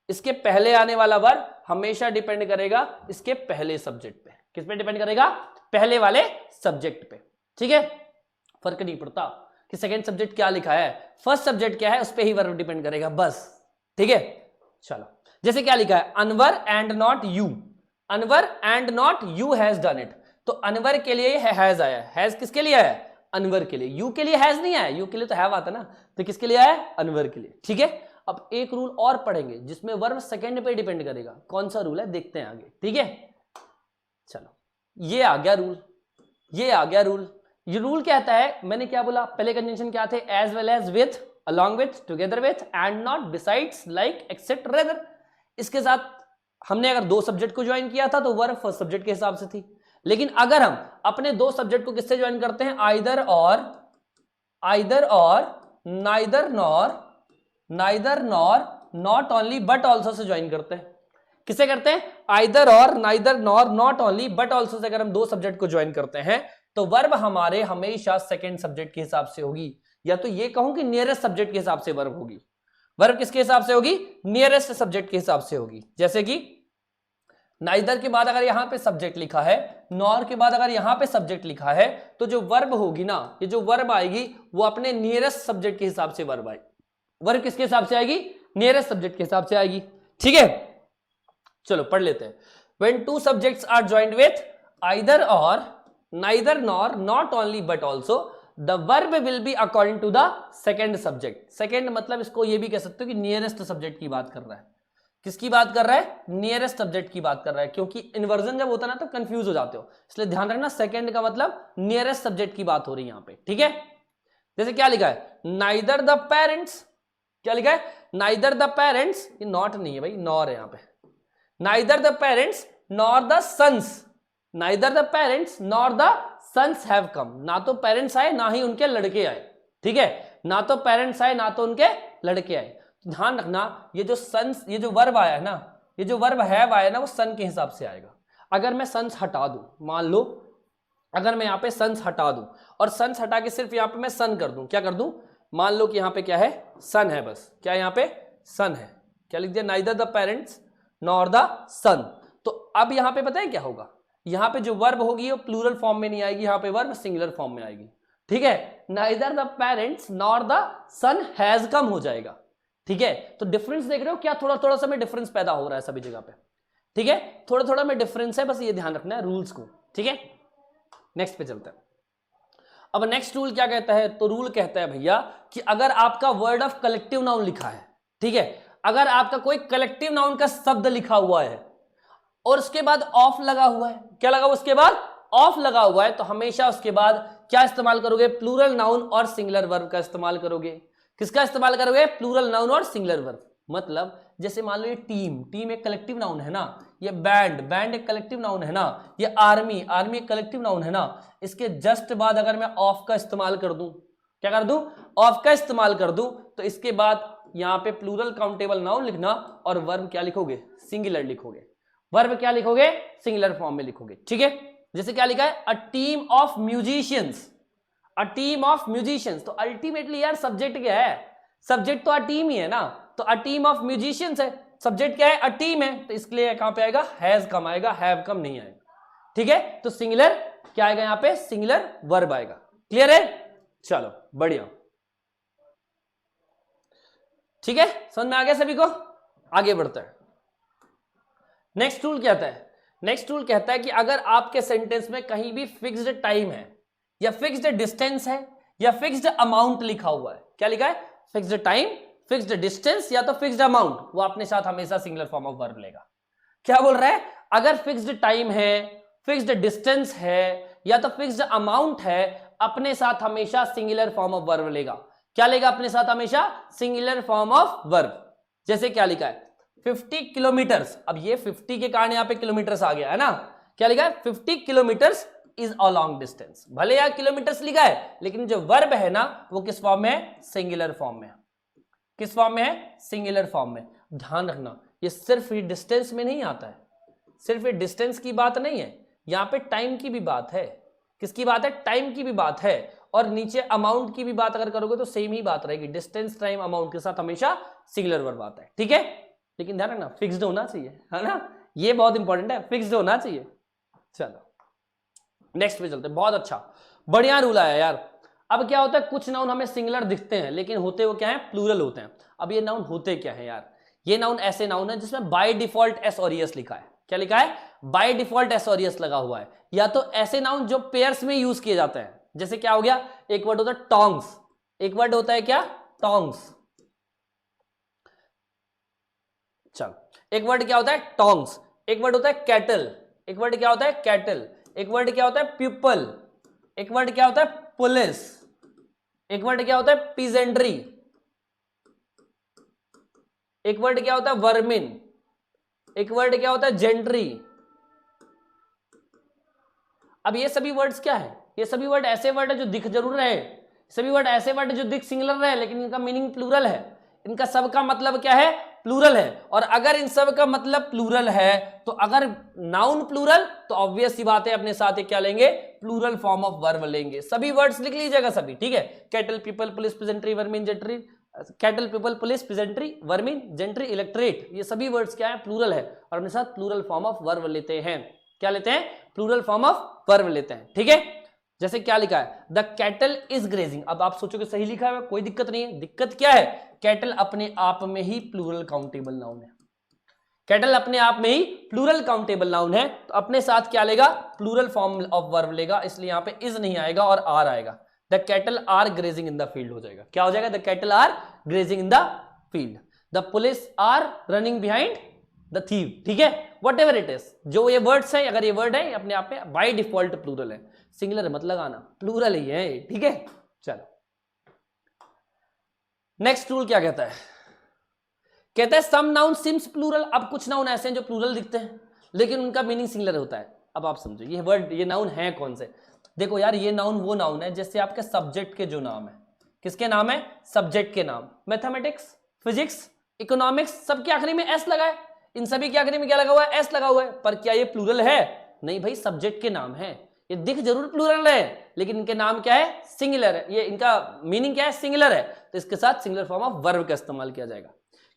[SPEAKER 1] इसके पहले आने वाला वर्ब हमेशा डिपेंड करेगा इसके पहले सब्जेक्ट पे। किस पे डिपेंड करेगा? पहले वाले सब्जेक्ट पे। ठीक है, फर्क नहीं पड़ता कि सेकंड सब्जेक्ट क्या लिखा है, फर्स्ट सब्जेक्ट क्या है, उस पे ही वर्ब डिपेंड करेगा बस। ठीक है, चलो। जैसे क्या लिखा है? Anwar and not you. Anwar and not you has done it. तो अनवर के लिए हैज आया। हैज किसके लिए आया? अनवर के लिए। यू के लिए हैज नहीं आया। यू के लिए तो हैव आता ना। तो किसके लिए आया? अनवर के लिए। ठीक है, अब एक रूल और पढ़ेंगे जिसमें वर्ब सेकंड पे डिपेंड करेगा। कौन सा रूल है देखते हैं आगे। ठीक है, चलो, ये आ गया रूल, ये आ गया रूल। ये रूल कहता है, मैंने क्या बोला? पहले कंजंक्शन क्या थे? As well as, with, along with, together with, and not, besides, like, except, rather. इसके साथ हमने अगर दो सब्जेक्ट को ज्वाइन किया था तो वर्ब फर्स्ट सब्जेक्ट के हिसाब से थी। लेकिन अगर हम अपने दो सब्जेक्ट को किससे ज्वाइन करते हैं? आइदर और, neither nor, neither nor, not only, but also say join करते हैं। किससे करते हैं? आइदर और, neither nor, not only, but also say अगर हम दो सब्जेक्ट को ज्वाइन करते हैं, तो वर्ब हमारे हमेशा सेकेंड सब्जेक्ट के हिसाब से होगी। या तो ये कहूं कि नियरेस्ट सब्जेक्ट के हिसाब से वर्ब होगी। वर्ब किसके हिसाब से होगी? नियरेस्ट सब्जेक्ट के हिसाब से होगी। जैसे कि नाइदर के बाद अगर यहां पे सब्जेक्ट लिखा है, नॉर के बाद अगर यहां पे सब्जेक्ट लिखा है, तो जो वर्ब होगी ना, ये जो वर्ब आएगी वो अपने नियरेस्ट सब्जेक्ट के हिसाब से वर्ब आएगी। वर्ब किसके हिसाब से आएगी? नियरेस्ट सब्जेक्ट के हिसाब से आएगी। ठीक है, चलो पढ़ लेते हैं। When two subjects are joined with either or, neither nor, not only but also, the verb will be according to the second subject। second मतलब इसको ये भी कह सकते हो कि नियरेस्ट सब्जेक्ट की बात कर रहा है। किसकी बात कर रहा है? नियरेस्ट सब्जेक्ट की बात कर रहा है। क्योंकि इन्वर्जन जब होता है ना तो कंफ्यूज हो जाते हो, इसलिए ध्यान रखना सेकंड का मतलब नियरेस्ट सब्जेक्ट की बात हो रही है यहां पे। ठीक है, जैसे क्या लिखा है? Neither the parents. क्या लिखा है? नाइदर द पेरेंट्स, ये नॉट नहीं है भाई, नॉर है यहां पे। Neither the parents nor the sons, neither the parents nor the sons have come. ना तो पेरेंट्स आए ना ही उनके लड़के आए। ठीक है, ना तो पेरेंट्स आए ना तो उनके लड़के आए। ध्यान रखना, ये जो सन्स, ये जो वर्ब आया है ना, ये जो वर्ब हैव आया ना, वो सन के हिसाब से आएगा। अगर मैं सन्स हटा दूं, मान लो अगर मैं यहां पे सन्स हटा दूं और सन्स हटा के सिर्फ यहां पे मैं सन कर दूं, क्या कर दूं? मान लो कि यहां पे क्या है? सन है बस। क्या यहां पे? सन है। क्या लिख दिया? Neither the parents nor the son. तो अब यहां पे पता है क्या होगा? यहां पे जो वर्ब होगी वो प्लूरल फॉर्म में नहीं आएगी, यहां पे वर्ब सिंगुलर फॉर्म में आएगी। ठीक है, neither the parents nor the son has come हो जाएगा। ठीक है, तो डिफरेंस देख रहे हो क्या? थोड़ा थोड़ा सा में डिफरेंस पैदा हो रहा है सभी जगह पे। ठीक है, थोड़ा थोड़ा में डिफरेंस है, बस ये ध्यान रखना है रूल्स को। ठीक है, नेक्स्ट पे चलते हैं। अब नेक्स्ट रूल क्या कहता है? तो रूल कहता है भैया कि अगर आपका वर्ड ऑफ कलेक्टिव नाउन लिखा है, ठीक है, अगर आपका कोई कलेक्टिव नाउन का शब्द लिखा हुआ है और उसके बाद ऑफ लगा हुआ है, क्या लगा हुआ उसके बाद, ऑफ लगा हुआ है, तो हमेशा उसके बाद क्या इस्तेमाल करोगे, प्लूरल नाउन और सिंगुलर वर्ब का इस्तेमाल करोगे। किसका इस्तेमाल करोगे, प्लूरल नाउन और सिंगुलर वर्ब। मतलब जैसे मान लो ये टीम, टीम एक कलेक्टिव नाउन है ना, ये बैंड, बैंड एक कलेक्टिव नाउन है ना, ये आर्मी, आर्मी एक कलेक्टिव नाउन है ना, इसके जस्ट बाद अगर मैं ऑफ का इस्तेमाल कर दूं, क्या कर दूं, ऑफ का इस्तेमाल कर दूं, तो इसके बाद यहां पे प्लूरल काउंटेबल नाउन लिखना और वर्ब क्या लिखोगे, सिंगुलर लिखोगे। वर्ब क्या लिखोगे, सिंगुलर फॉर्म में लिखोगे, ठीक है। जैसे क्या लिखा है, a team of musicians, a team of musicians, तो अल्टीमेटली यार सब्जेक्ट क्या है, सब्जेक्ट तो अ टीम ही है ना, तो अ टीम ऑफ म्यूजिशियंस है, सब्जेक्ट क्या है, अ टीम है, तो इसके लिए कहां पे आएगा, हैज कम आएगा, हैव कम नहीं आएगा, ठीक है। तो सिंगुलर क्या आएगा यहां पे, सिंगुलर वर्ब आएगा। क्लियर है, चलो बढ़िया, ठीक है, समझ में आ गया सभी को। आगे बढ़ते हैं। नेक्स्ट रूल क्या कहता है, नेक्स्ट रूल कहता है कि अगर आपके सेंटेंस में कहीं भी फिक्स्ड टाइम है या फिक्स्ड डिस्टेंस है या फिक्स्ड अमाउंट लिखा हुआ है, क्या लिखा है, फिक्स्ड टाइम, फिक्स्ड डिस्टेंस या तो फिक्स्ड अमाउंट, वो अपने साथ हमेशा सिंगुलर फॉर्म ऑफ वर्ब लेगा। क्या बोल रहा है, अगर फिक्स्ड टाइम है, फिक्स्ड डिस्टेंस है या तो फिक्स्ड अमाउंट है, अपने साथ हमेशा सिंगुलर फॉर्म ऑफ वर्ब लेगा। क्या लेगा अपने साथ हमेशा, सिंगुलर फॉर्म ऑफ वर्ब। जैसे क्या लिखा है, 50 किलोमीटर्स, अब ये 50 के कारण यहां पे किलोमीटर्स आ गया है ना, क्या लिखा है, 50 kilometres is a long distance. भले यार किलोमीटर्स लिखा है, लेकिन जो वर्ब है ना वो किस फॉर्म में है, सिंगुलर फॉर्म में। किस फॉर्म में है, सिंगुलर फॉर्म में। ध्यान रखना ये सिर्फ ये डिस्टेंस में नहीं आता है, सिर्फ ये डिस्टेंस की बात नहीं है, यहां पे टाइम की भी बात है। किसकी बात है, टाइम की भी बात है, और नीचे अमाउंट की भी बात अगर करोगे तो सेम ही बात रहेगी, डिस्टेंस टाइम अमाउंट के साथ हमेशा सिंगुलर वर्ब आता है, ठीक है। लेकिन ध्यान रखना फिक्स्ड होना चाहिए, है ना, ये बहुत इंपॉर्टेंट है, फिक्स्ड होना चाहिए। चलो नेक्स्ट पे चलते हैं, बहुत अच्छा बढ़िया रूल आया यार। अब क्या होता है, कुछ नाउन हमें सिंगुलर दिखते हैं लेकिन होते वो क्या है, प्लूरल होते हैं। अब ये नाउन होते क्या है यार, ये नाउन ऐसे नाउन है जिसमें बाय डिफॉल्ट एस और एस लिखा है। क्या लिखा है, बाय डिफॉल्ट एस और एस लगा हुआ है। या तो ऐसे नाउन जो पेयर्स में यूज किए जाते हैं, जैसे क्या हो गया, एक वर्ड होता है टोंग्स, एक वर्ड होता है क्या, टोंग्स। चल एक वर्ड क्या होता है, टोंग्स, एक वर्ड होता है कैटल, एक वर्ड क्या होता है, कैटल, एक वर्ड क्या होता है, पीपल, एक वर्ड क्या होता है, पुलिस, एक वर्ड क्या होता है, पीजेंट्री, एक वर्ड क्या होता है, वर्मिन, एक वर्ड क्या होता है, जेंट्री। अब ये सभी वर्ड्स क्या है, ये सभी वर्ड ऐसे वर्ड है जो दिख जरूर रहे, सभी वर्ड ऐसे वर्ड जो दिख सिंगुलर रहे लेकिन इनका मीनिंग प्लूरल है, इनका सबका मतलब क्या है, प्लूरल है। और अगर इन सब का मतलब प्लूरल है तो अगर नाउन प्लूरल तो ऑब्वियस सी बात है अपने साथ क्या लेंगे, प्लूरल फॉर्म ऑफ वर्ब लेंगे। सभी वर्ड्स लिख लीजिएगा सभी, ठीक है, cattle, people, police, peasantry, vermin, gentry, cattle, people, police, peasantry, vermin, gentry, electorate, ये सभी वर्ड्स क्या है, प्लूरल है और अपने साथ प्लूरल फॉर्म ऑफ वर्ब लेते हैं। क्या लेते हैं, प्लूरल फॉर्म ऑफ वर्ब लेते हैं, ठीक है। जैसे क्या लिखा है, द कैटल इज ग्रेजिंग। अब आप सोचोगे सही लिखा है, कोई दिक्कत नहीं है, दिक्कत क्या है, कैटल अपने आप में ही प्लूरल काउंटेबल नाउन है, कैटल अपने आप में ही प्लूरल काउंटेबल नाउन है, तो अपने साथ क्या लेगा, प्लूरल फॉर्म ऑफ वर्ब लेगा, इसलिए यहां पे इज नहीं आएगा और आर आएगा। The cattle are grazing in the field हो जाएगा, क्या हो जाएगा, the cattle are grazing in the field, the police are running behind the thief, ठीक है, वट एवर इट इज, जो ये वर्ड्स है, अगर ये वर्ड है अपने आप में बाय डिफॉल्ट प्लूरल है, सिंगुलर मत लगाना, प्लूरल ही है, ठीक है। चलो नेक्स्ट रूल क्या कहता है, कहता है सम नाउन सिम्स प्लूरल। अब कुछ नाउन ऐसे हैं जो प्लूरल दिखते हैं लेकिन उनका मीनिंग सिंगुलर होता है। अब आप समझो ये वर्ड, ये नाउन है कौन से, देखो यार ये नाउन वो नाउन है जैसे आपके सब्जेक्ट के जो नाम है, किसके नाम है, सब्जेक्ट के नाम, मैथमेटिक्स, फिजिक्स, इकोनॉमिक्स, सबके आखिरी में एस लगा है, इन सभी के आखिरी में क्या लगा हुआ है, एस लगा हुआ है, पर क्या ये प्लूरल है, नहीं भाई, सब्जेक्ट के नाम है, ये दिख जरूर प्लूरल है लेकिन इनके नाम क्या है, सिंगुलर है, ये इनका मीनिंग क्या है, सिंगुलर है, तो इसके साथ सिंगुलर फॉर्म ऑफ वर्ब का इस्तेमाल किया जाएगा।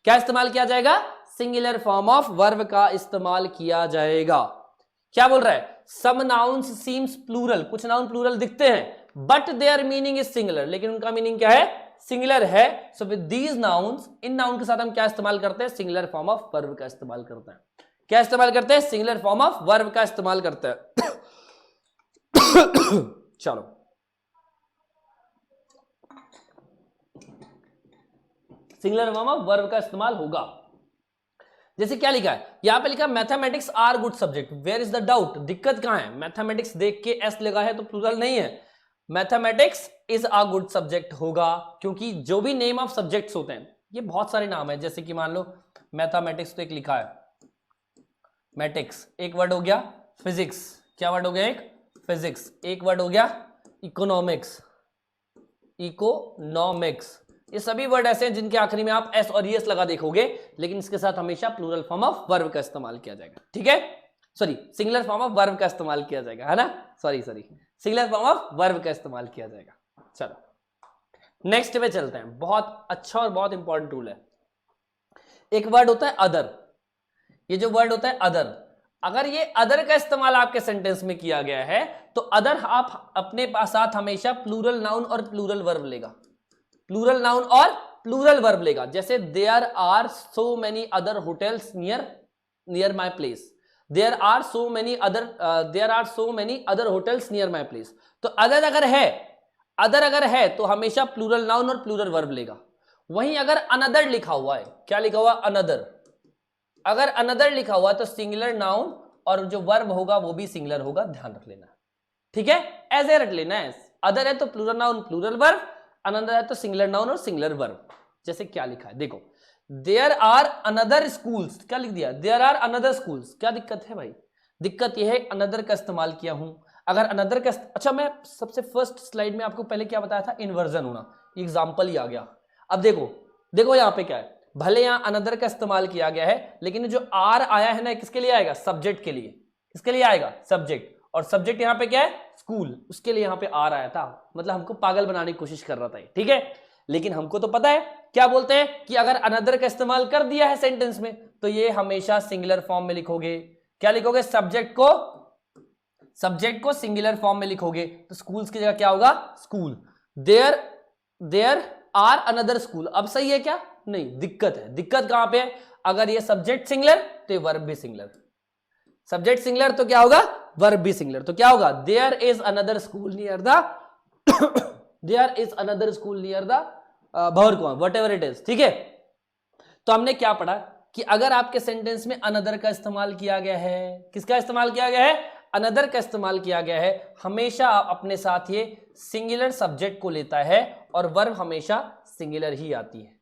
[SPEAKER 1] क्या इस्तेमाल किया जाएगा, सिंगुलर फॉर्म ऑफ वर्ब का इस्तेमाल किया जाएगा। क्या बोल रहा है, सम नाउन्स सीम्स प्लूरल, कुछ नाउन प्लूरल दिखते हैं but there meaning is singular, लेकिन उनका मीनिंग क्या है, सिंगुलर है। So with these nouns, in noun के साथ हम क्या इस्तेमाल करते हैं, सिंगुलर फॉर्म ऑफ वर्ब का इस्तेमाल करते हैं। क्या इस्तेमाल करते हैं, सिंगुलर फॉर्म ऑफ वर्ब का इस्तेमाल करते हैं। चलो सिंगुलर फॉर्म ऑफ वर्ब का इस्तेमाल होगा। जैसे क्या लिखा है यहां पे लिखा mathematics are good subject, where is the doubt, दिक्कत कहां है? मैथमेटिक्स देख के एस लगा है तो प्लूरल नहीं है, mathematics is a good subject होगा, क्योंकि जो भी नेम ऑफ सब्जेक्ट्स होते हैं ये बहुत सारे नाम है, जैसे कि मान लो मैथमेटिक्स तो एक लिखा है मैटिक्स, एक वर्ड हो गया, फिजिक्स, क्या वर्ड हो गया एक फिजिक्स, एक वर्ड हो गया इकोनॉमिक्स, इकोनॉमिक्स, ये सभी वर्ड ऐसे हैं जिनके आखिरी में आप एस और एस लगा देखोगे, लेकिन इसके साथ हमेशा प्लूरल फॉर्म ऑफ वर्ब का इस्तेमाल किया जाएगा, ठीक है, sorry singular form of verb का इस्तेमाल किया जाएगा, है ना, sorry singular form of verb का इस्तेमाल किया जाएगा। चलो नेक्स्ट पे चलते हैं, बहुत अच्छा और बहुत इंपॉर्टेंट रूल है। एक वर्ड होता है अदर, ये जो वर्ड होता है अदर, अगर ये अदर का इस्तेमाल आपके सेंटेंस में किया गया है तो अदर आप अपने साथ हमेशा प्लूरल नाउन और प्लूरल वर्ब लेगा, प्लूरल नाउन और प्लूरल वर्ब लेगा। जैसे there are so many other hotels near my place, there are so many other hotels near my place, तो अदर अगर है तो हमेशा प्लूरल नाउन और प्लूरल वर्ब लेगा। वहीं अगर अनदर लिखा हुआ है, क्या लिखा हुआ अनदर, अगर अनदर लिखा हुआ तो सिंगुलर नाउन और जो वर्ब होगा वो भी सिंगुलर होगा, ध्यान रख लेना, ठीक है, ऐसे रख लेना है। अदर है तो plural noun plural verb, another है तो सिंगुलर नाउन और सिंगुलर वर्ब। जैसे क्या लिखा है देखो, देयर आर अनदर स्कूल्स, क्या लिख दिया, देयर आर अनदर स्कूल्स, क्या दिक्कत है भाई? दिक्कत यह है अनदर का इस्तेमाल किया हूं, अगर अनदर का, अच्छा मैं सबसे फर्स्ट स्लाइड में आपको पहले क्या बताया था, इन्वर्जन होना, एग्जाम्पल ही आ गया। अब देखो यहां पे क्या है, भले यहां अनदर का इस्तेमाल किया गया है, लेकिन जो आर आया है ना किसके लिए आएगा, सब्जेक्ट के लिए, किसके लिए आएगा, सब्जेक्ट, और सब्जेक्ट यहां पे क्या है, स्कूल, उसके लिए यहां पे आर आया था, मतलब हमको पागल बनाने की कोशिश कर रहा था, ठीक है, लेकिन हमको तो पता है क्या बोलते हैं कि अगर अनदर का इस्तेमाल कर दिया है सेंटेंस में तो ये हमेशा सिंगुलर फॉर्म में लिखोगे, क्या लिखोगे, सब्जेक्ट को सिंगुलर फॉर्म में लिखोगे, तो स्कूल्स की जगह क्या होगा, school, there are another school. अब सही है क्या? नहीं, दिक्कत है, दिक्कत कहां पे है, अगर ये सब्जेक्ट सिंगुलर तो ये वर्ब भी सिंगुलर, सब्जेक्ट सिंगुलर तो क्या होगा, वर्ब भी सिंगुलर, तो क्या होगा, there is another school near the there is another school near the Bhaurkuan, whatever it is, ठीक है। तो हमने क्या पढ़ा कि अगर आपके सेंटेंस में अनदर का इस्तेमाल किया गया है, किसका इस्तेमाल किया गया है, अनदर का इस्तेमाल किया गया है, हमेशा अपने साथ ये सिंगुलर सब्जेक्ट को लेता है और वर्ब हमेशा सिंगुलर ही आती है,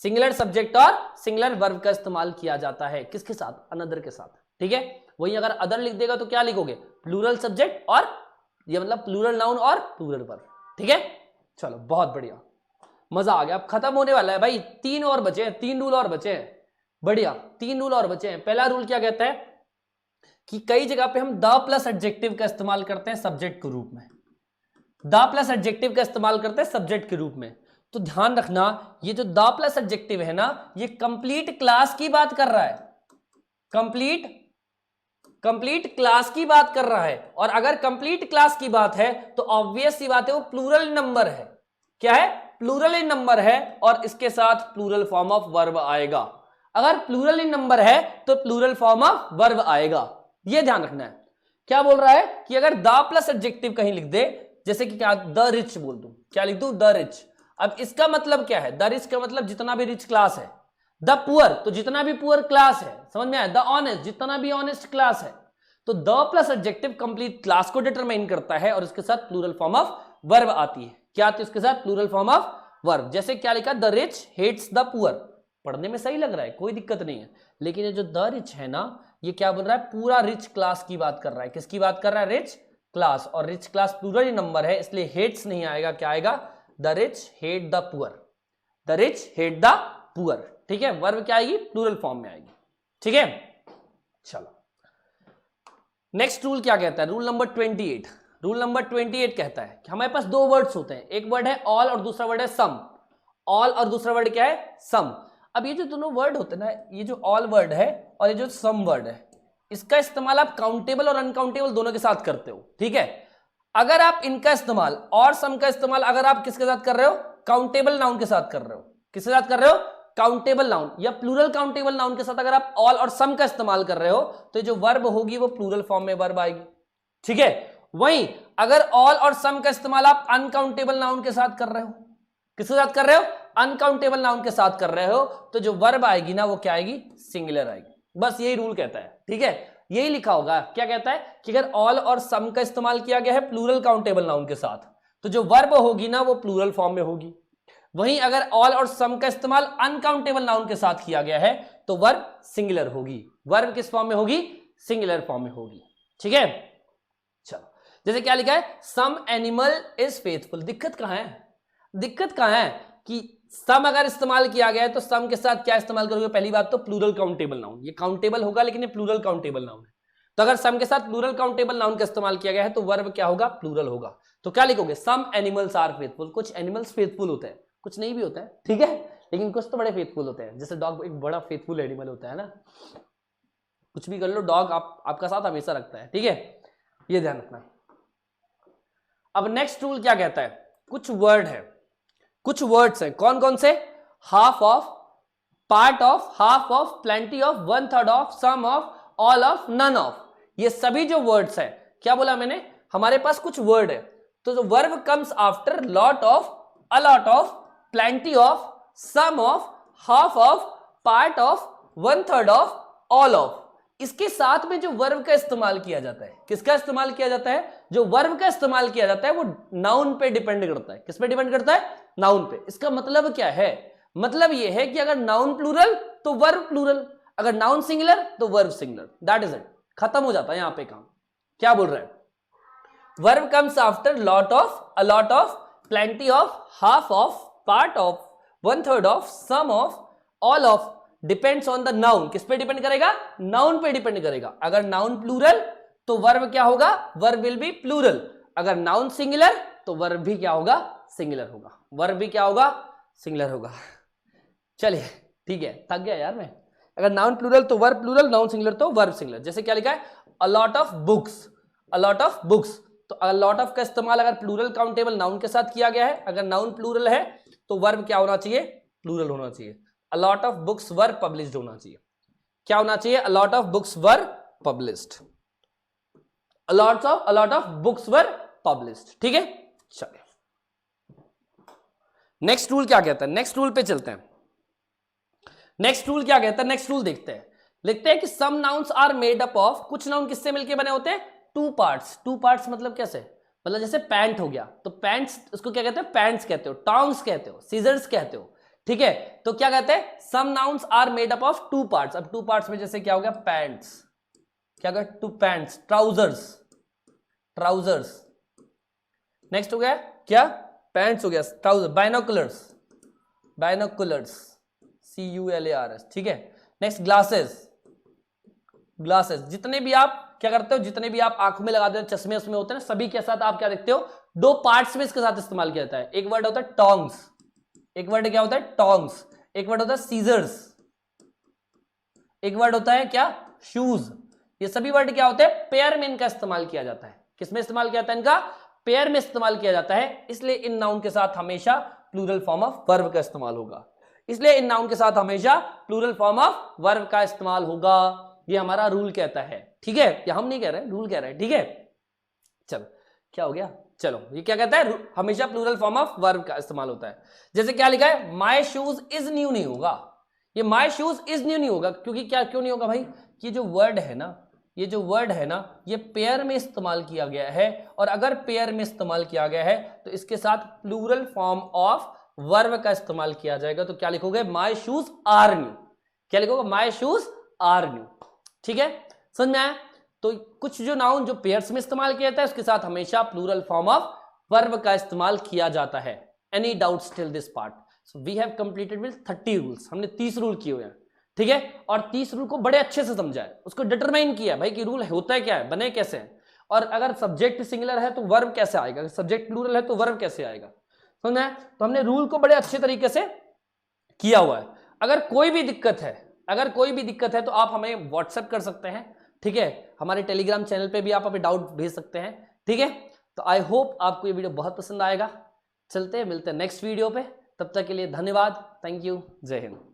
[SPEAKER 1] सिंगुलर सब्जेक्ट और सिंगुलर वर्ब का इस्तेमाल किया जाता है, किसके साथ, अनदर के साथ, ठीक है। वही अगर अदर लिख देगा तो क्या लिखोगे, प्लूरल सब्जेक्ट और ये मतलब प्लूरल नाउन और प्लूरल वर्ब, ठीक है। चलो बहुत बढ़िया, मजा आ गया, अब खत्म होने वाला है भाई, 3 और बचे हैं, 3 रूल और बचे हैं, बढ़िया, 3 रूल और बचे हैं। पहला रूल क्या कहता है कि कई जगह पे हम द प्लस एडजेक्टिव का इस्तेमाल करते हैं सब्जेक्ट के रूप में, द प्लस एडजेक्टिव का इस्तेमाल करते हैं सब्जेक्ट के रूप में, तो ध्यान रखना ये जो द प्लस एडजेक्टिव है ना ये कंप्लीट क्लास की बात कर रहा है, कंप्लीट क्लास की बात कर रहा है, और अगर कंप्लीट क्लास की बात है तो ऑब्वियस सी बात है वो प्लूरल नंबर है, क्या है, प्लूरल इन नंबर है, और इसके साथ प्लूरल फॉर्म ऑफ वर्ब आएगा, अगर प्लूरल इन नंबर है तो प्लूरल फॉर्म ऑफ वर्ब आएगा, ये ध्यान रखना है। क्या बोल रहा है कि अगर द प्लस एडजेक्टिव कहीं लिख दे, जैसे कि क्या द रिच बोल दूं, क्या लिख दूं, द रिच, अब इसका मतलब क्या है, द रिच का मतलब जितना भी रिच क्लास है, द पुअर तो जितना भी पुअर क्लास है, समझ में आया, द ऑनेस्ट जितना भी ऑनेस्ट क्लास है, तो the plus adjective complete class को डिटरमाइन करता है और इसके साथ प्लूरल फॉर्म ऑफ वर्ब आती है, क्या आती है उसके साथ, प्लूरल फॉर्म ऑफ वर्ब। जैसे क्या लिखा, the rich hates the poor, पढ़ने में सही लग रहा है, कोई दिक्कत नहीं है, लेकिन ये जो द रिच है ना ये क्या बोल रहा है, पूरा रिच क्लास की बात कर रहा है, किसकी बात कर रहा है, रिच क्लास, और रिच क्लास प्लूरल नंबर है इसलिए हेट्स नहीं आएगा, क्या आएगा, the rich hate the poor, the rich hate the poor, ठीक है, वर्ब क्या आएगी, प्लूरल फॉर्म में आएगी, ठीक है। चलो नेक्स्ट रूल क्या कहता है, रूल नंबर 28, रूल नंबर 28 कहता है कि हमारे पास 2 वर्ड्स होते हैं, एक वर्ड है ऑल और दूसरा वर्ड है सम, ऑल और दूसरा वर्ड क्या है, सम। अब ये जो दोनों वर्ड होते हैं ना, ये जो ऑल वर्ड है और ये जो सम वर्ड है, इसका इस्तेमाल आप काउंटेबल और अनकाउंटेबल दोनों के साथ करते हो, ठीक है। अगर आप इनका इस्तेमाल और सम का इस्तेमाल अगर आप किसके साथ कर रहे हो, काउंटेबल नाउन के साथ कर रहे हो, किसके साथ कर रहे हो, काउंटेबल नाउन या प्लूरल काउंटेबल नाउन के साथ अगर आप ऑल और सम का इस्तेमाल कर रहे हो तो जो वर्ब होगी वो प्लूरल फॉर्म में वर्ब आएगी, ठीक है। वहीं अगर ऑल और सम का इस्तेमाल आप अनकाउंटेबल नाउन के साथ कर रहे हो, किसके साथ कर रहे हो, अनकाउंटेबल नाउन के साथ कर रहे हो तो जो वर्ब आएगी ना वो क्या आएगी, सिंगुलर आएगी। बस यही रूल कहता है, ठीक है, यही लिखा होगा। क्या कहता है कि अगर ऑल और सम का इस्तेमाल किया गया है प्लूरल काउंटेबल नाउन के साथ तो जो वर्ब होगी ना वो प्लूरल फॉर्म में होगी। वहीं अगर ऑल और सम का इस्तेमाल अनकाउंटेबल नाउन के साथ किया गया है तो वर्ब सिंगुलर होगी। वर्ब किस फॉर्म में होगी, सिंगुलर फॉर्म में होगी, ठीक है। चलो जैसे क्या लिखा है, सम एनिमल इज फेथफुल। दिक्कत कहां है, दिक्कत कहां है कि सम अगर इस्तेमाल किया गया है तो सम के साथ क्या इस्तेमाल करोगे, पहली बात तो प्लूरल काउंटेबल नाउन। ये काउंटेबल होगा लेकिन ये प्लूरल काउंटेबल नाउन है, तो अगर सम के साथ प्लूरल काउंटेबल नाउन का इस्तेमाल किया गया है तो वर्ब क्या होगा, प्लूरल होगा। तो क्या लिखोगे, सम एनिमल्स आर फेथफुल। कुछ एनिमल्स फेथफुल होते हैं, कुछ नहीं भी होता है, ठीक है, लेकिन कुछ तो बड़े फेथफुल होते हैं। जैसे डॉग एक बड़ा फेथफुल एनिमल होता है ना, कुछ भी कर लो डॉग आपका साथ हमेशा रखता है, ठीक है, ये ध्यान रखना। अब नेक्स्ट रूल क्या कहता है, कुछ वर्ड है, कुछ वर्ड्स हैं, कौन कौन से, half of, part of, half of, plenty of, one third of, some of, all of, none of. ये सभी जो वर्ड्स है, क्या बोला मैंने, हमारे पास कुछ वर्ड है तो जो verb comes after lot of, a lot of, plenty of, some of, half of, part of, one third of, all of. इसके साथ में जो वर्ब का इस्तेमाल किया जाता है, किसका इस्तेमाल किया जाता है, जो वर्ब का इस्तेमाल किया जाता है वो नाउन पे डिपेंड करता है। किस पे डिपेंड करता है, नाउन पे। इसका मतलब क्या है, मतलब ये है कि अगर नाउन प्लूरल तो वर्ब प्लूरल, अगर नाउन सिंगुलर तो verb singular, that is it, खत्म हो जाता है यहां पे काम। क्या बोल रहे हैं, verb comes after lot of, a lot of, plenty of, half of, part of, one third of, some of, all of, depends on the noun. किस पे डिपेंड करेगा, नाउन पे डिपेंड करेगा। अगर नाउन प्लूरल तो वर्ब क्या होगा, verb will B plural. अगर नाउन सिंगुलर तो वर्ब भी क्या होगा, सिंगुलर होगा। वर्ब भी क्या होगा, सिंगुलर होगा। चलिए ठीक है, थक गया यार मैं। अगर नाउन प्लूरल तो वर्ब प्लूरल, नाउन सिंगुलर तो वर्ब सिंगुलर। जैसे क्या लिखा है, अ lot of books, a lot of books, तो अ लॉट ऑफ का इस्तेमाल अगर प्लूरल काउंटेबल नाउन के साथ किया गया है, अगर नाउन प्लूरल है तो वर्ब क्या होना चाहिए, प्लूरल होना चाहिए। A lot of books were published होना चाहिए, क्या होना चाहिए, a lot of books were published, a lot of books were published, ठीक है। चलिए नेक्स्ट रूल क्या कहता है, नेक्स्ट रूल पे चलते हैं। नेक्स्ट रूल क्या कहता है, नेक्स्ट रूल देखते हैं। लिखते हैं कि some nouns are made up of, कुछ नाउन किससे मिलके बने होते हैं, टू पार्ट्स। टू पार्ट्स मतलब कैसे, मतलब जैसे पैंट हो गया तो पैंट्स उसको क्या कहते हैं, पैंट्स कहते हो, टॉन्ग्स कहते हो, सीजर्स कहते हो, ठीक है। तो क्या कहते हैं, some nouns are made up of two parts. अब टू पार्ट्स में जैसे क्या हो गया, पैंट्स, क्या हो गया, two pants, trousers, trousers. Next हो गया क्या, पैंट्स हो गया, ट्राउजर, बाइनोकुलर्स, बाइनोकुलर्स, CULARS, ठीक है। Next glasses, glasses. जितने भी आप क्या करते हो, जितने भी आप आंखों में लगाते हो, चश्मे उसमें होते हैं ना, सभी के साथ आप क्या देखते हो, दो पार्ट्स में इसके साथ इस्तेमाल किया जाता है। एक वर्ड होता है टॉन्ग्स, एक वर्ड क्या होता है, टॉन्ग्स, एक वर्ड होता है सीजर्स, एक वर्ड होता है क्या, शूज। ये सभी वर्ड क्या होते हैं, पेयर में इनका इस्तेमाल किया जाता है। किसमें इस्तेमाल किया जाता है, इनका पेयर में इस्तेमाल किया जाता है। इसलिए इन नाउन के साथ हमेशा प्लूरल फॉर्म ऑफ वर्ब का इस्तेमाल होगा। इसलिए इन नाउन के साथ हमेशा प्लूरल फॉर्म ऑफ वर्ब का इस्तेमाल होगा। ये हमारा रूल कहता है, ठीक है, ये हम नहीं कह रहे, रूल कह रहे हैं, ठीक है। चलो क्या हो गया, चलो ये क्या कहता है, हमेशा प्लूरल फॉर्म ऑफ वर्ब का इस्तेमाल होता है। जैसे क्या लिखा है, माय शूज इज न्यू नहीं होगा, ये माय शूज इज न्यू नहीं होगा, क्योंकि क्या, क्यों नहीं होगा भाई, ये जो वर्ड है ना, ये जो वर्ड है ना, ये पेयर में इस्तेमाल किया गया है, और अगर पेयर में इस्तेमाल किया गया है तो इसके साथ प्लूरल फॉर्म ऑफ वर्ब का इस्तेमाल किया जाएगा। तो क्या लिखोगे, माय शूज आर न्यू, क्या लिखोगे, माय शूज आर न्यू, ठीक है, समझ में आया। तो कुछ जो नाउन जो पेयर्स में इस्तेमाल किया जाता है उसके साथ हमेशा प्लूरल फॉर्म ऑफ वर्ब का इस्तेमाल किया जाता है। Any doubts till this part, so we have completed with 30 rules. हमने 30 रूल किए हुए हैं, ठीक है, और 30 रूल को बड़े अच्छे से समझा है, उसको डिटरमाइन किया भाई कि रूल होता है क्या है, बने कैसे हैं, और अगर सब्जेक्ट सिंगुलर है तो वर्ब कैसे आएगा, अगर सब्जेक्ट प्लूरल है तो वर्ब कैसे आएगा, समझ में। तो हमने रूल को बड़े अच्छे तरीके से किया हुआ है। अगर कोई भी दिक्कत है, अगर कोई भी दिक्कत है तो आप हमें व्हाट्सएप कर सकते हैं, ठीक है, हमारे टेलीग्राम चैनल पे भी आप अपने डाउट भेज सकते हैं, ठीक है। तो आई होप आपको ये वीडियो बहुत पसंद आएगा। चलते हैं, मिलते हैं नेक्स्ट वीडियो पे, तब तक के लिए धन्यवाद, थैंक यू, जय हिंद।